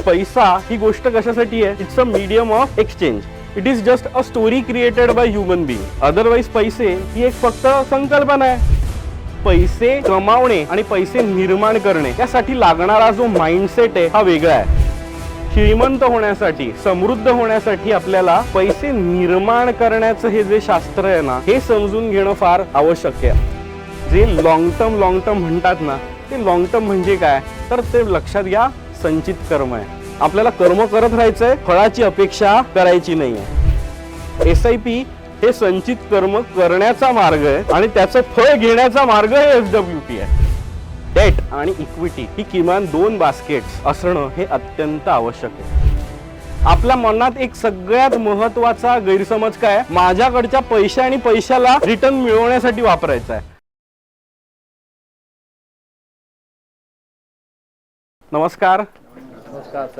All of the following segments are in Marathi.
पैसा ही गोष्ट कशासाठी आहे? It's a medium of exchange. It is just a story created by human being. Otherwise पैसे ही एक फक्त संकल्पना आहे. पैसे कमावणे आणि पैसे निर्माण करणे यासाठी लागणारा जो माइंडसेट आहे हा वेगळा आहे. श्रीमंत होण्यासाठी, समृद्ध होण्यासाठी आपल्याला पैसे निर्माण करण्याचं हे जे शास्त्र आहे ना, हे समजून घेणं फार आवश्यक आहे. जे लॉंग टर्म म्हणतात ना, ते लॉंग टर्म म्हणजे काय, तर ते लक्षात घ्या, संचित कर्म आहे. आपल्याला कर्म करत राहायचंय, फळाची अपेक्षा करायची नाहीये. SIP हे संचित कर्म करण्याचा मार्ग आहे आणि त्याचं फळ घेण्याचा मार्ग हे SWP आहे. डेट आणि इक्विटी ही किमान 2 बास्केट्स असणं हे अत्यंत आवश्यक आहे. आपल्या मनात एक सगळ्यात महत्वाचा गैरसमज काय, माझ्याकडच्या पैसे आणि पैशाला रिटर्न मिळवण्यासाठी वापरायचा आहे. नमस्कार.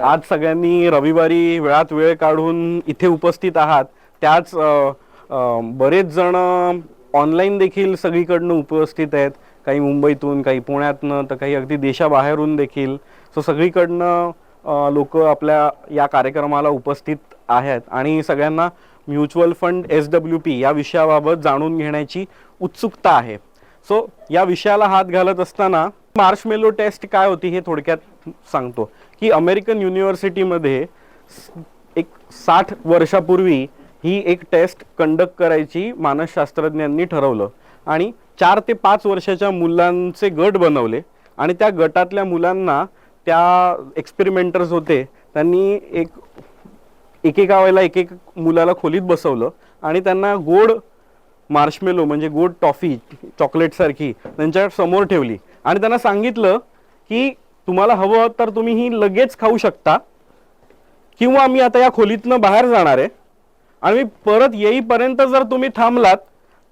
आज सगळ्यांनी रविवारी वेळात वेळ काढून इथे उपस्थित आहात. त्याच बरेच जण ऑनलाईन देखील सगळीकडनं उपस्थित आहेत. काही मुंबईतून, काही पुण्यातनं, तर काही अगदी देशाबाहेरून देखील. सो सगळीकडनं लोक आपल्या या कार्यक्रमाला उपस्थित आहेत आणि सगळ्यांना म्युच्युअल फंड SWP या विषयाबाबत जाणून घेण्याची उत्सुकता आहे. सो या विषयाला हात घालत असताना मार्शमेलो टेस्ट काय होती हे थोडक्यात सांगतो. की अमेरिकन युनिव्हर्सिटीमध्ये एक 60 वर्षापूर्वी ही एक टेस्ट कंडक्ट करायची मानसशास्त्रज्ञांनी ठरवलं आणि 4 ते 5 वर्षाच्या मुलांचे गट बनवले आणि त्या गटातल्या मुलांना, त्या एक्सपेरिमेंटर्स होते, त्यांनी एकेका वेळेला एक मुलाला खोलीत बसवलं आणि त्यांना गोड मार्शमेलो म्हणजे गोड टॉफी, चॉकलेट सारखी त्यांच्या समोर ठेवली आणि त्यांना सांगितलं की तुम्हाला हवं तर तुम्ही ही लगेच खाऊ शकता किंवा मी आता या खोलीतनं बाहेर जाणार आहे आणि मी परत येईपर्यंत जर तुम्ही थांबलात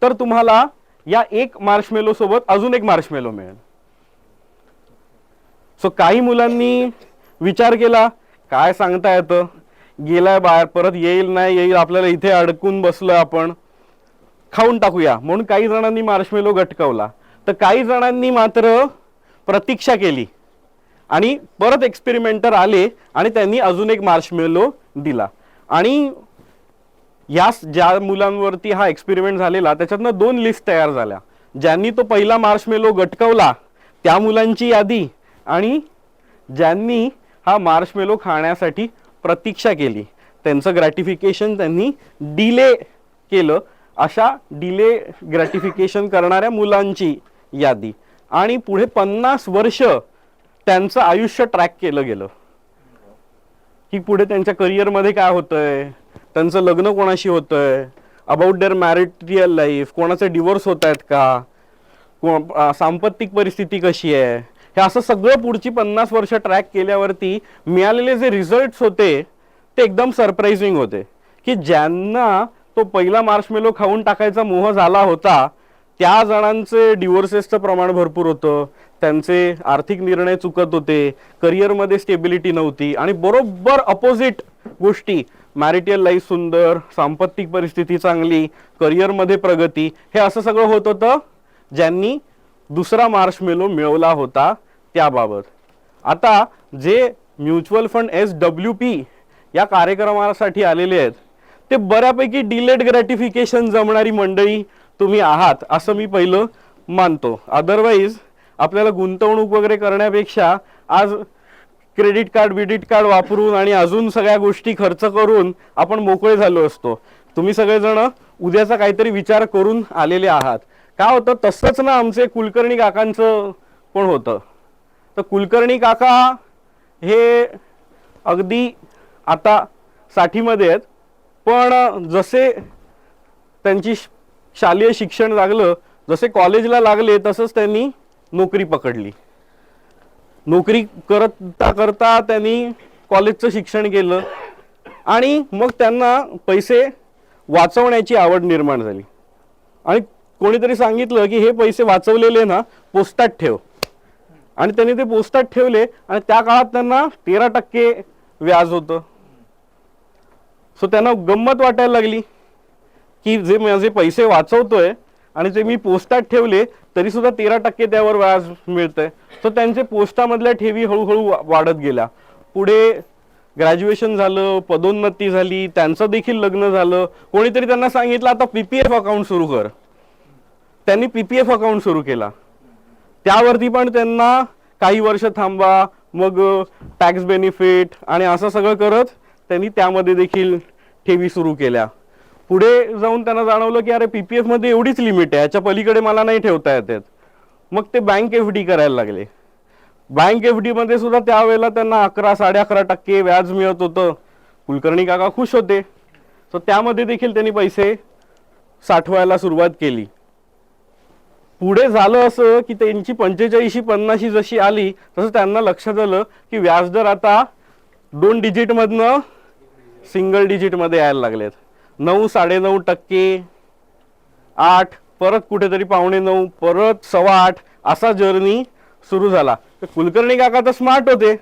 तर तुम्हाला या एक मार्शमेलो सोबत अजून एक मार्शमेलो मिळेल. सो काही मुलांनी विचार केला, काय सांगता येतं, गेलाय बाहेर, परत येईल नाही येईल, आपल्याला इथे अडकून बसलोय आपण, खाऊन टाकूया. म्हणून काही जणांनी मार्शमेलो गटकावला. तर काही जणांनी मात्र प्रतीक्षा केली आणि परत एक्सपेरिमेंटर आले आणि त्यांनी अजून एक मार्शमेलो दिला. आणि या ज्या मुलांवरती हा एक्सपेरिमेंट झालेला त्याच्यातनं 2 लिस्ट तयार झाल्या. ज्यांनी तो पहिला मार्शमेलो गटकावला त्या मुलांची यादी आणि ज्यांनी हा मार्शमेलो खाण्यासाठी प्रतीक्षा केली, त्यांचं ग्रॅटिफिकेशन त्यांनी डिले केलं, अशा डिले ग्रॅटिफिकेशन करणाऱ्या मुलांची यादी. आणि पुढे 50 वर्ष त्यांचं आयुष्य ट्रॅक केलं गेलं की पुढे त्यांच्या करिअरमध्ये काय होतंय, त्यांचं लग्न कोणाशी होतंय, अबाउट देअर मॅरिटल लाईफ, कोणाचे डिवोर्स होत आहेत का, सांपत्तिक परिस्थिती कशी आहे, हे असं सगळं पुढची 50 वर्ष ट्रॅक केल्यावरती मिळालेले जे रिझल्ट्स होते ते एकदम सरप्राइझिंग होते. की ज्यांना तो पहिला मार्शमेलो खाऊन टाकायचा मोह झाला होता त्या जणांचे डिवोर्सेसचं प्रमाण भरपूर होतं, त्यांचे आर्थिक निर्णय चुकत होते, करिअरमध्ये स्टेबिलिटी नव्हती. आणि बरोबर अपोजिट गोष्टी, मॅरिटल लाईफ सुंदर, सांपत्तिक परिस्थिती चांगली, करिअरमध्ये प्रगती, हे असं सगळं होत होतं ज्यांनी दुसरा मार्शमेलो मिळवला होता त्याबाबत. आता जे म्युच्युअल फंड SWP या कार्यक्रमासाठी आलेले आहेत ते बऱ्यापैकी डिलेड ग्रॅटिफिकेशन जमणारी मंडळी तुम्ही आहात असं मी पहिलं मानतो. अदरवाईज आपल्याला गुंतवणूक वगैरे करण्यापेक्षा आज क्रेडिट कार्ड वापरून आणि अजून सगळ्या गोष्टी खर्च करून आपण मोकळे झालो असतो. तुम्ही सगळेजण उद्याचा काहीतरी विचार करून आलेले आहात. काय होतं, तसंच ना आमचे कुलकर्णी काकांचं पण होतं. तर कुलकर्णी काका हे अगदी आता 60मध्ये आहेत, पण जसे त्यांची शालेय शिक्षण लागलं, जसे कॉलेजला लागले तसंच त्यांनी नोकरी पकडली. नोकरी करता करता त्यांनी कॉलेजचं शिक्षण केलं आणि मग त्यांना पैसे वाचवण्याची आवड निर्माण झाली. आणि कोणीतरी सांगितलं की हे पैसे वाचवलेले ना पोस्टात ठेव, आणि त्यांनी ते पोस्टात ठेवले आणि त्या काळात त्यांना 13% व्याज होतं. सो त्यांना गंमत वाटायला लागली की जे माझे पैसे वाचवतोय आणि ते मी पोस्टात ठेवले तरी सुद्धा 13% त्यावर व्याज मिळतंय. सो त्यांचे पोस्टामधल्या ठेवी हळूहळू वाढत गेल्या. पुढे ग्रॅज्युएशन झालं, पदोन्नती झाली, त्यांचं देखील लग्न झालं, कोणीतरी त्यांना सांगितलं आता पीपीएफ अकाउंट सुरू कर, त्यांनी पीपीएफ अकाउंट सुरू केला, त्यावरती पण त्यांना काही वर्ष थांबा, मग टॅक्स बेनिफिट आणि असं सगळं करत त्यांनी त्यामध्ये देखील ठेवी सुरू केल्या. पुढे जाऊन त्यांना जाणवलं की अरे पीपीएफ मध्ये एवढीच लिमिट आहे, याच्या पलीकडे मला नाही ठेवता येत. मग ते बँक एफडी करायला लागले. बँक एफडी मध्ये सुद्धा त्यावेळेला त्यांना 11-11.5% व्याज मिळत होतं. कुलकर्णी काका खुश होते, तर त्यामध्ये देखील त्यांनी पैसे साठवायला सुरुवात केली. पुढे झालं असं की त्यांची 45-50 जशी आली तसं त्यांना लक्षात आलं की व्याजदर आता 2 डिजिट मधनं सिंगल डिजिट मध्ये यायला लागलेत. 9-9.5%, 8, परत कुठेतरी 9.25, परत 8.25 असा जर्नी सुरू झाला. तर कुलकर्णी काका तर स्मार्ट होते.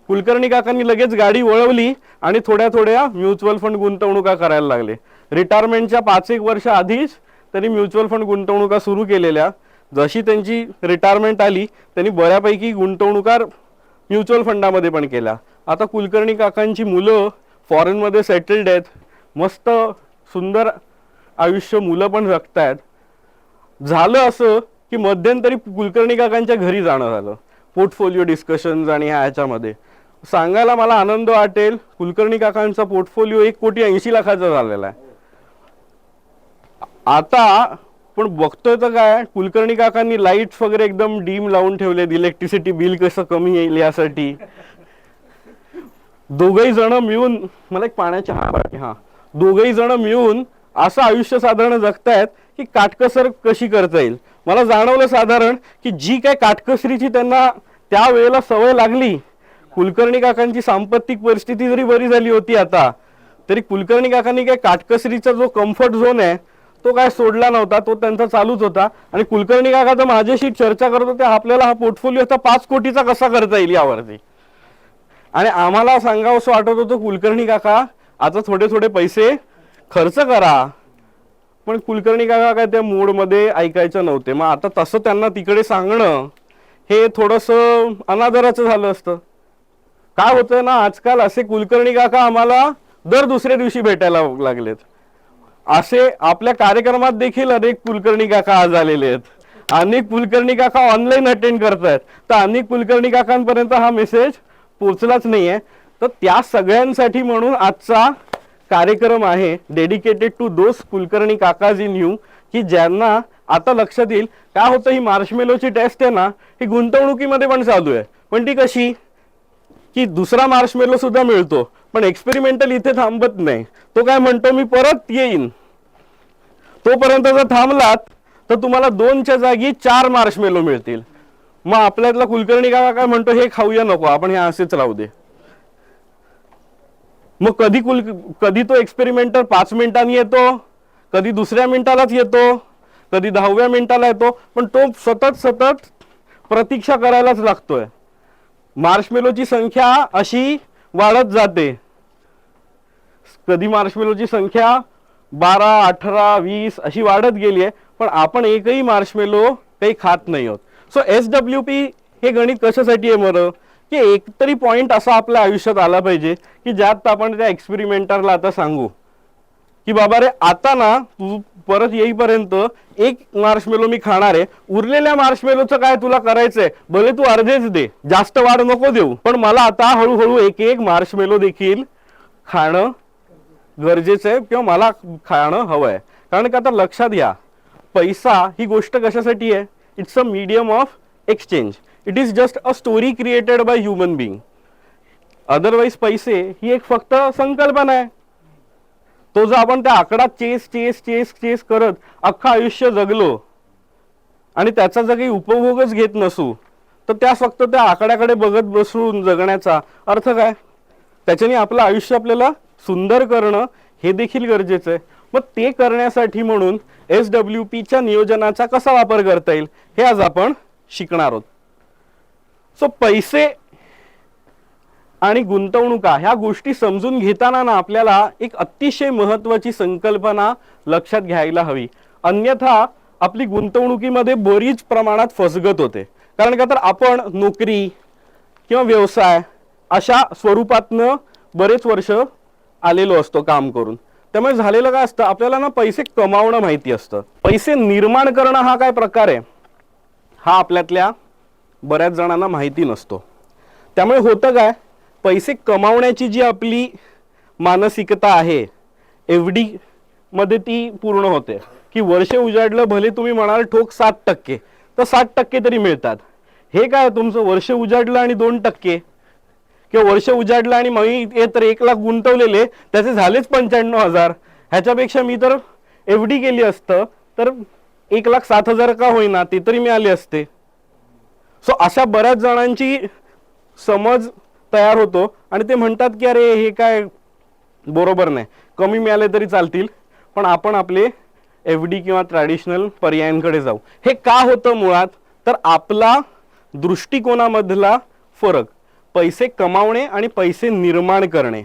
कुलकर्णी काकांनी लगेच गाडी वळवली आणि थोड्या थोड्या म्युच्युअल फंड गुंतवणुका करायला लागले. रिटायरमेंटच्या 5-1 वर्ष आधीच त्यांनी म्युच्युअल फंड गुंतवणुका सुरू केलेल्या. जशी त्यांची रिटायरमेंट आली त्यांनी बऱ्यापैकी गुंतवणुका म्युच्युअल फंडामध्ये पण केल्या. आता कुलकर्णी काकांची मुलं फॉरेनमध्ये सेटल्ड आहेत, मस्त सुंदर आयुष्य मुलं पण जगतायत. झालं असं की मध्यंतरी कुलकर्णी काकांच्या घरी जाणं झालं पोर्टफोलिओ डिस्कशन्स आणि ह्याच्यामध्ये. सांगायला मला आनंद वाटेल, कुलकर्णी काकांचा पोर्टफोलिओ 1,80,00,000 झालेला आहे आता. पण बघतोय तर काय, कुलकर्णी काकांनी लाईट्स वगैरे एकदम डीम लावून ठेवले, इलेक्ट्रिसिटी बिल कसं कमी येईल यासाठी. दोघही जण मिळून, मला एक पाण्याची दोघही जण मिळून असं आयुष्य साधारण जगतायत की काटकसर कशी करता येईल. मला जाणवलं साधारण की जी काय काटकसरीची त्यांना त्यावेळेला सवय लागली, कुलकर्णी काकांची सांपत्तिक परिस्थिती जरी बरी झाली होती आता, तरी कुलकर्णी काकांनी काय काटकसरीचा जो कम्फर्ट झोन आहे तो काय सोडला नव्हता, तो त्यांचा चालूच होता. आणि कुलकर्णी काका तर माझ्याशी चर्चा करत होते, आपल्याला हा पोर्टफोलिओ आता 5 कोटीचा कसा करता येईल यावरती. आणि आम्हाला सांगावंसं वाटत होतं कुलकर्णी काका आता थोडे थोडे पैसे खर्च करा, पण कुलकर्णी काका काय त्या मूडमध्ये ऐकायचं नव्हते. मग आता तसं त्यांना तिकडे सांगणं हे थोडंसं अनादराचं झालं असतं. काय होतंय ना, आजकाल असे कुलकर्णी काका आम्हाला दर दुसऱ्या दिवशी भेटायला लागलेत. असे आपल्या कार्यक्रमात देखील अनेक कुलकर्णी काका आज आलेले आहेत. अनेक कुलकर्णी काका ऑनलाईन अटेंड करतायत, तर अनेक कुलकर्णी काकांपर्यंत हा मेसेज पोहोचलाच नाहीये. तर त्या सगळ्यांसाठी म्हणून आजचा कार्यक्रम आहे डेडिकेटेड टू दोस कुलकर्णी काकाज इन यू, की ज्यांना आता लक्षात येईल. काय होतं, ही मार्शमेलोची टेस्ट आहे ना, ही गुंतवणुकीमध्ये पण चालू आहे. पण ती कशी की दुसरा मार्शमेलो सुद्धा मिळतो, पण एक्सपेरिमेंटल इथे थांबत नाही. तो काय म्हणतो, मी परत येईन. तोपर्यंत जर थांबलात तर तुम्हाला 2च्या जागी 4 मार्शमेलो मिळतील. मग आपल्यातला कुलकर्णी काका काय म्हणतो, हे खाऊया नको, आपण हे असेच राहू दे. मग कधी तो एक्सपेरिमेंटर 5 मिनिटांनी येतो, कधी दुसऱ्या मिनिटालाच येतो, कधी 10व्या मिनिटाला येतो, पण तो सतत प्रतीक्षा करायलाच लागतोय. मार्शमेलोची संख्या अशी वाढत जाते. कधी मार्शमेलोची संख्या 12, 18, 20 अशी वाढत गेली आहे, पण आपण एकही मार्शमेलो काही खात नाही आहोत. सो SWP हे गणित कशासाठी आहे बरं, की एकतरी पॉइंट असा आपल्या आयुष्यात आला पाहिजे की ज्यात आपण त्या एक्सपेरिमेंटरला आता सांगू की बाबा रे, आता ना तू परत येईपर्यंत 1 मार्शमेलो मी खाणार आहे, उरलेल्या मार्शमेलोचं काय तुला करायचंय, भले तू अर्धेच दे, जास्त वाढ नको देऊ, पण मला आता हळूहळू 1-1 मार्शमेलो देखील खाणं गरजेचं आहे किंवा मला खाणं हवं आहे. कारण का आता लक्षात घ्या, पैसा ही गोष्ट कशासाठी आहे, it's a medium of exchange. It is just a story created by human being. Otherwise पैसे ही एक फक्त संकल्पना आहे. तो जो आपण त्या आकडा चेस करत अख्खं आयुष्य जगलो आणि त्याचा जर काही उपभोगच घेत नसू, तर त्या फक्त त्या आकड्याकडे बघत बसून जगण्याचा अर्थ काय. त्याच्याने आपलं आयुष्य आपल्याला सुंदर करणं हे देखील गरजेचं आहे. मग ते करण्यासाठी म्हणून SWPच्या नियोजनाचा कसा वापर करता येईल हे आज आपण शिकणार आहोत. सो पैसे आणि गुंतवणुका ह्या गोष्टी समजून घेताना ना आपल्याला एक अतिशय महत्त्वाची संकल्पना लक्षात घ्यायला हवी. अन्यथा आपली गुंतवणुकीमध्ये बरीच प्रमाणात फसगत होते. कारण का तर आपण नोकरी किंवा व्यवसाय अशा स्वरूपातनं बरेच वर्ष आलेलो असतो काम करून. त्यामुळे झालेलं काय असतं, आपल्याला ना पैसे कमावणं माहिती असतं. पैसे निर्माण करणं हा काय प्रकार आहे हा आपल्यातल्या बऱ्याच जणांना माहिती नसतो. त्यामुळे होतं काय, पैसे कमावण्याची जी आपली मानसिकता आहे FD मध्ये ती पूर्ण होते की वर्ष उजाडलं, भले तुम्ही म्हणाल ठोक 7%, तर 7% तरी मिळतात. हे काय तुमचं वर्ष उजाडलं आणि 2%, किंवा वर्ष उजाडलं आणि मी तर 1 लाख गुंतवलेले त्याचे झालेच 95,000. ह्याच्यापेक्षा मी तर FD केली असतं तर 1,07,000 का होईना ते तरी मिळाले असते. सो अशा बऱ्याच जणांची समज तयार होतो आणि ते म्हणतात की अरे हे काय बरोबर नाही, कमी मिळाले तरी चालतील, पण आपण आपले FD किंवा ट्रॅडिशनल पर्यायांकडे जाऊ. हे का होतं मुळात, तर आपला दृष्टिकोनामधला फरक, पैसे कमावणे आणि पैसे निर्माण करणे.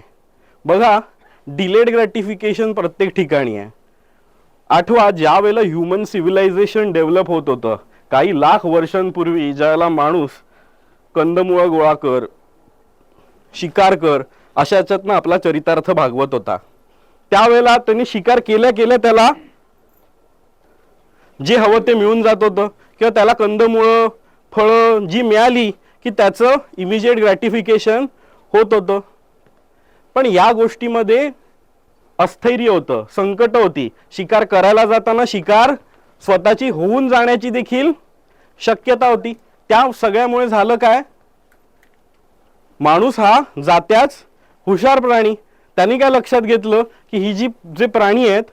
बघा, डिलेड ग्रॅटिफिकेशन प्रत्येक ठिकाणी आहे. आठवा, ज्या वेळेला ह्युमन सिव्हिलायझेशन डेव्हलप होत होतं काही लाख वर्षांपूर्वी, ज्याला माणूस कंदमुळं गोळा कर, शिकार कर अशा याच्यातनं आपला चरितार्थ भागवत होता, त्यावेळेला त्यांनी शिकार केल्या केल्या त्याला जे हवं ते मिळून जात होतं, किंवा त्याला कंदमुळं फळं जी मिळाली की त्याचं इमिजिएट ग्रॅटिफिकेशन होत होतं. पण या गोष्टीमध्ये अस्थैर्य होतं, संकट होती. शिकार करायला जाताना शिकार स्वतःची होऊन जाण्याची देखील शक्यता होती. त्या सगळ्यामुळे झालं काय, माणूस हा जात्याच हुशार प्राणी. त्यांनी काय लक्षात घेतलं की ही जे प्राणी आहेत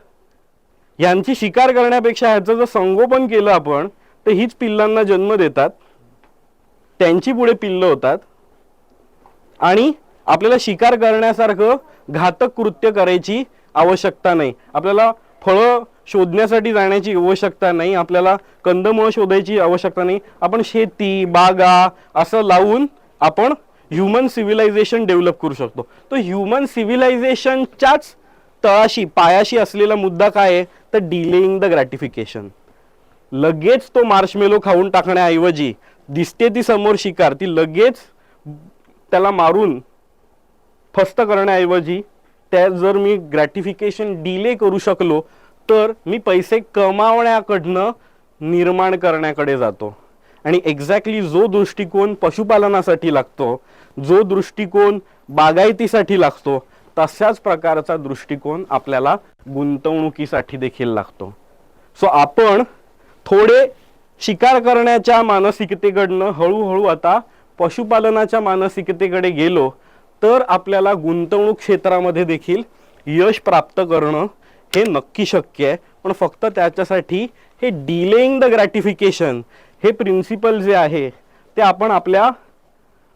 यांची शिकार करण्यापेक्षा ह्याचं जर संगोपन केलं आपण तर हीच पिल्लांना जन्म देतात, त्यांची पुढे पिल्लं होतात आणि आपल्याला शिकार करण्यासारखं घातक कृत्य करायची आवश्यकता नाही. आपल्याला फळं शोधण्यासाठी जाण्याची आवश्यकता नाही, आपल्याला कंदमुळं शोधायची आवश्यकता नाही. आपण शेती बागा असं लावून आपण ह्युमन सिव्हिलायझेशन डेव्हलप करू शकतो. तो ह्युमन सिव्हिलायझेशनच्याच तळाशी पायाशी असलेला मुद्दा काय आहे, तर डिलेइंग द ग्रॅटिफिकेशन. लगेच तो मार्शमेलो खाऊन टाकण्याऐवजी दिसते ती समोर शिकार, ती लगेच त्याला मारून फस्त करण्याऐवजी त्या जर मी ग्रॅटिफिकेशन डिले करू शकलो तर मी पैसे कमावण्याकडनं निर्माण करण्याकडे जातो. आणि एक्झॅक्टली जो दृष्टिकोन पशुपालनासाठी लागतो, जो दृष्टिकोन बागायतीसाठी लागतो, तशाच प्रकारचा दृष्टिकोन आपल्याला गुंतवणुकीसाठी देखील लागतो. सो आपण थोडे शिकार करण्याच्या मानसिकतेकडनं हळूहळू आता पशुपालनाच्या मानसिकतेकडे गेलो तर आपल्याला गुंतवणूक क्षेत्रामध्ये देखील यश प्राप्त करणं हे नक्की शक्य आहे. पण फक्त त्याच्यासाठी हे डिलेइंग द ग्रॅटिफिकेशन हे प्रिन्सिपल जे आहे ते आपण आपल्या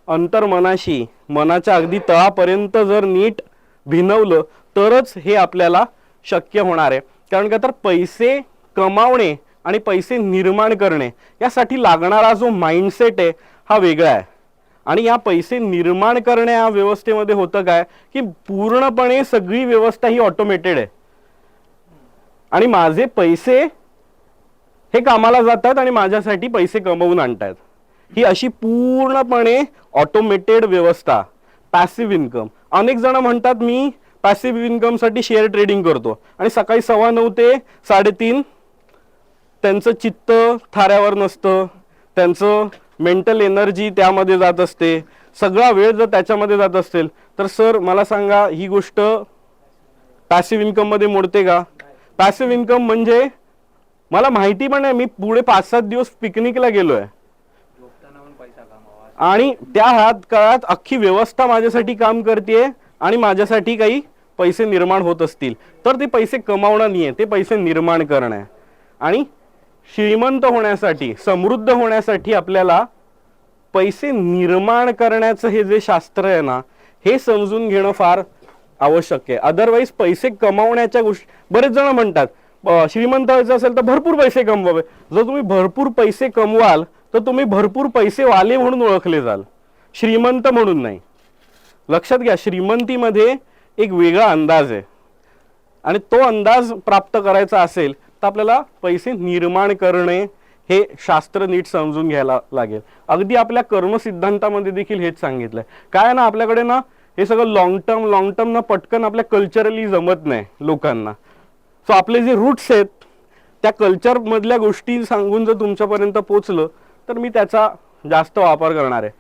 अंतर्मनाशी, मनाच्या अगदी तळापर्यंत जर नीट भिनवलं तरच हे आपल्याला शक्य होणार आहे. कारण का तर पैसे कमावणे आणि पैसे निर्माण करणे यासाठी लागणारा जो माइंडसेट आहे हा वेगळा आहे. आणि या पैसे निर्माण करण्या व्यवस्थेमध्ये होतं काय की पूर्णपणे सगळी व्यवस्था ही ऑटोमेटेड आहे आणि माझे पैसे हे कामाला जातात आणि माझ्यासाठी पैसे कमवून आणतात. ही अशी पूर्णपणे ऑटोमेटेड व्यवस्था, पॅसिव्ह इन्कम. अनेक जण म्हणतात मी पॅसिव्ह इन्कम साठी शेअर ट्रेडिंग करतो आणि सकाळी 9:15 ते 3:30 त्यांचं चित्त थाऱ्यावर नसतं, त्यांचं मेंटल एनर्जी त्यामध्ये जात असते, सगळा वेळ जर त्याच्यामध्ये जात असेल तर सर मला सांगा ही गोष्ट पॅसिव्ह इन्कम मध्ये मोडते का? पॅसिव्ह इन्कम म्हणजे मला माहिती पण आहे, मी पुढे 5-7 दिवस पिकनिकला गेलोय आणि त्या काळात अख्खी व्यवस्था माझ्यासाठी काम करते आणि माझ्यासाठी काही पैसे निर्माण होत असतील तर ते पैसे कमावणं नाहीये, ते पैसे निर्माण करणं आहे. आणि श्रीमंत होण्यासाठी, समृद्ध होण्यासाठी आपल्याला पैसे निर्माण करण्याचं हे जे शास्त्र आहे ना हे समजून घेणं फार आवश्यक आहे. अदरवाईज पैसे कमावण्याच्या गोष्टी, बरेच जण म्हणतात श्रीमंत व्हायचं असेल तर भरपूर पैसे कमवावे. जर तुम्ही भरपूर पैसे कमवाल तर तुम्ही भरपूर पैसे वाले म्हणून ओळखले जाल, श्रीमंत म्हणून नाही. लक्षात घ्या, श्रीमंतीमध्ये एक वेगळा अंदाज आहे आणि तो अंदाज प्राप्त करायचा असेल तर आपल्याला पैसे निर्माण करणे हे शास्त्र नीट समजून घ्यायला लागेल. अगदी आपल्या कर्मसिद्धांतामध्ये देखील हेच सांगितलंय. काय ना आपल्याकडे ना हे सगळं लॉंग टर्म ना पटकन आपल्या कल्चरली जमत नाही लोकांना. सो आपले जे रूट्स आहेत त्या कल्चर मधल्या गोष्टी सांगून जर तुमच्यापर्यंत पोचलं तर मी त्याचा जास्त वापर करणार आहे.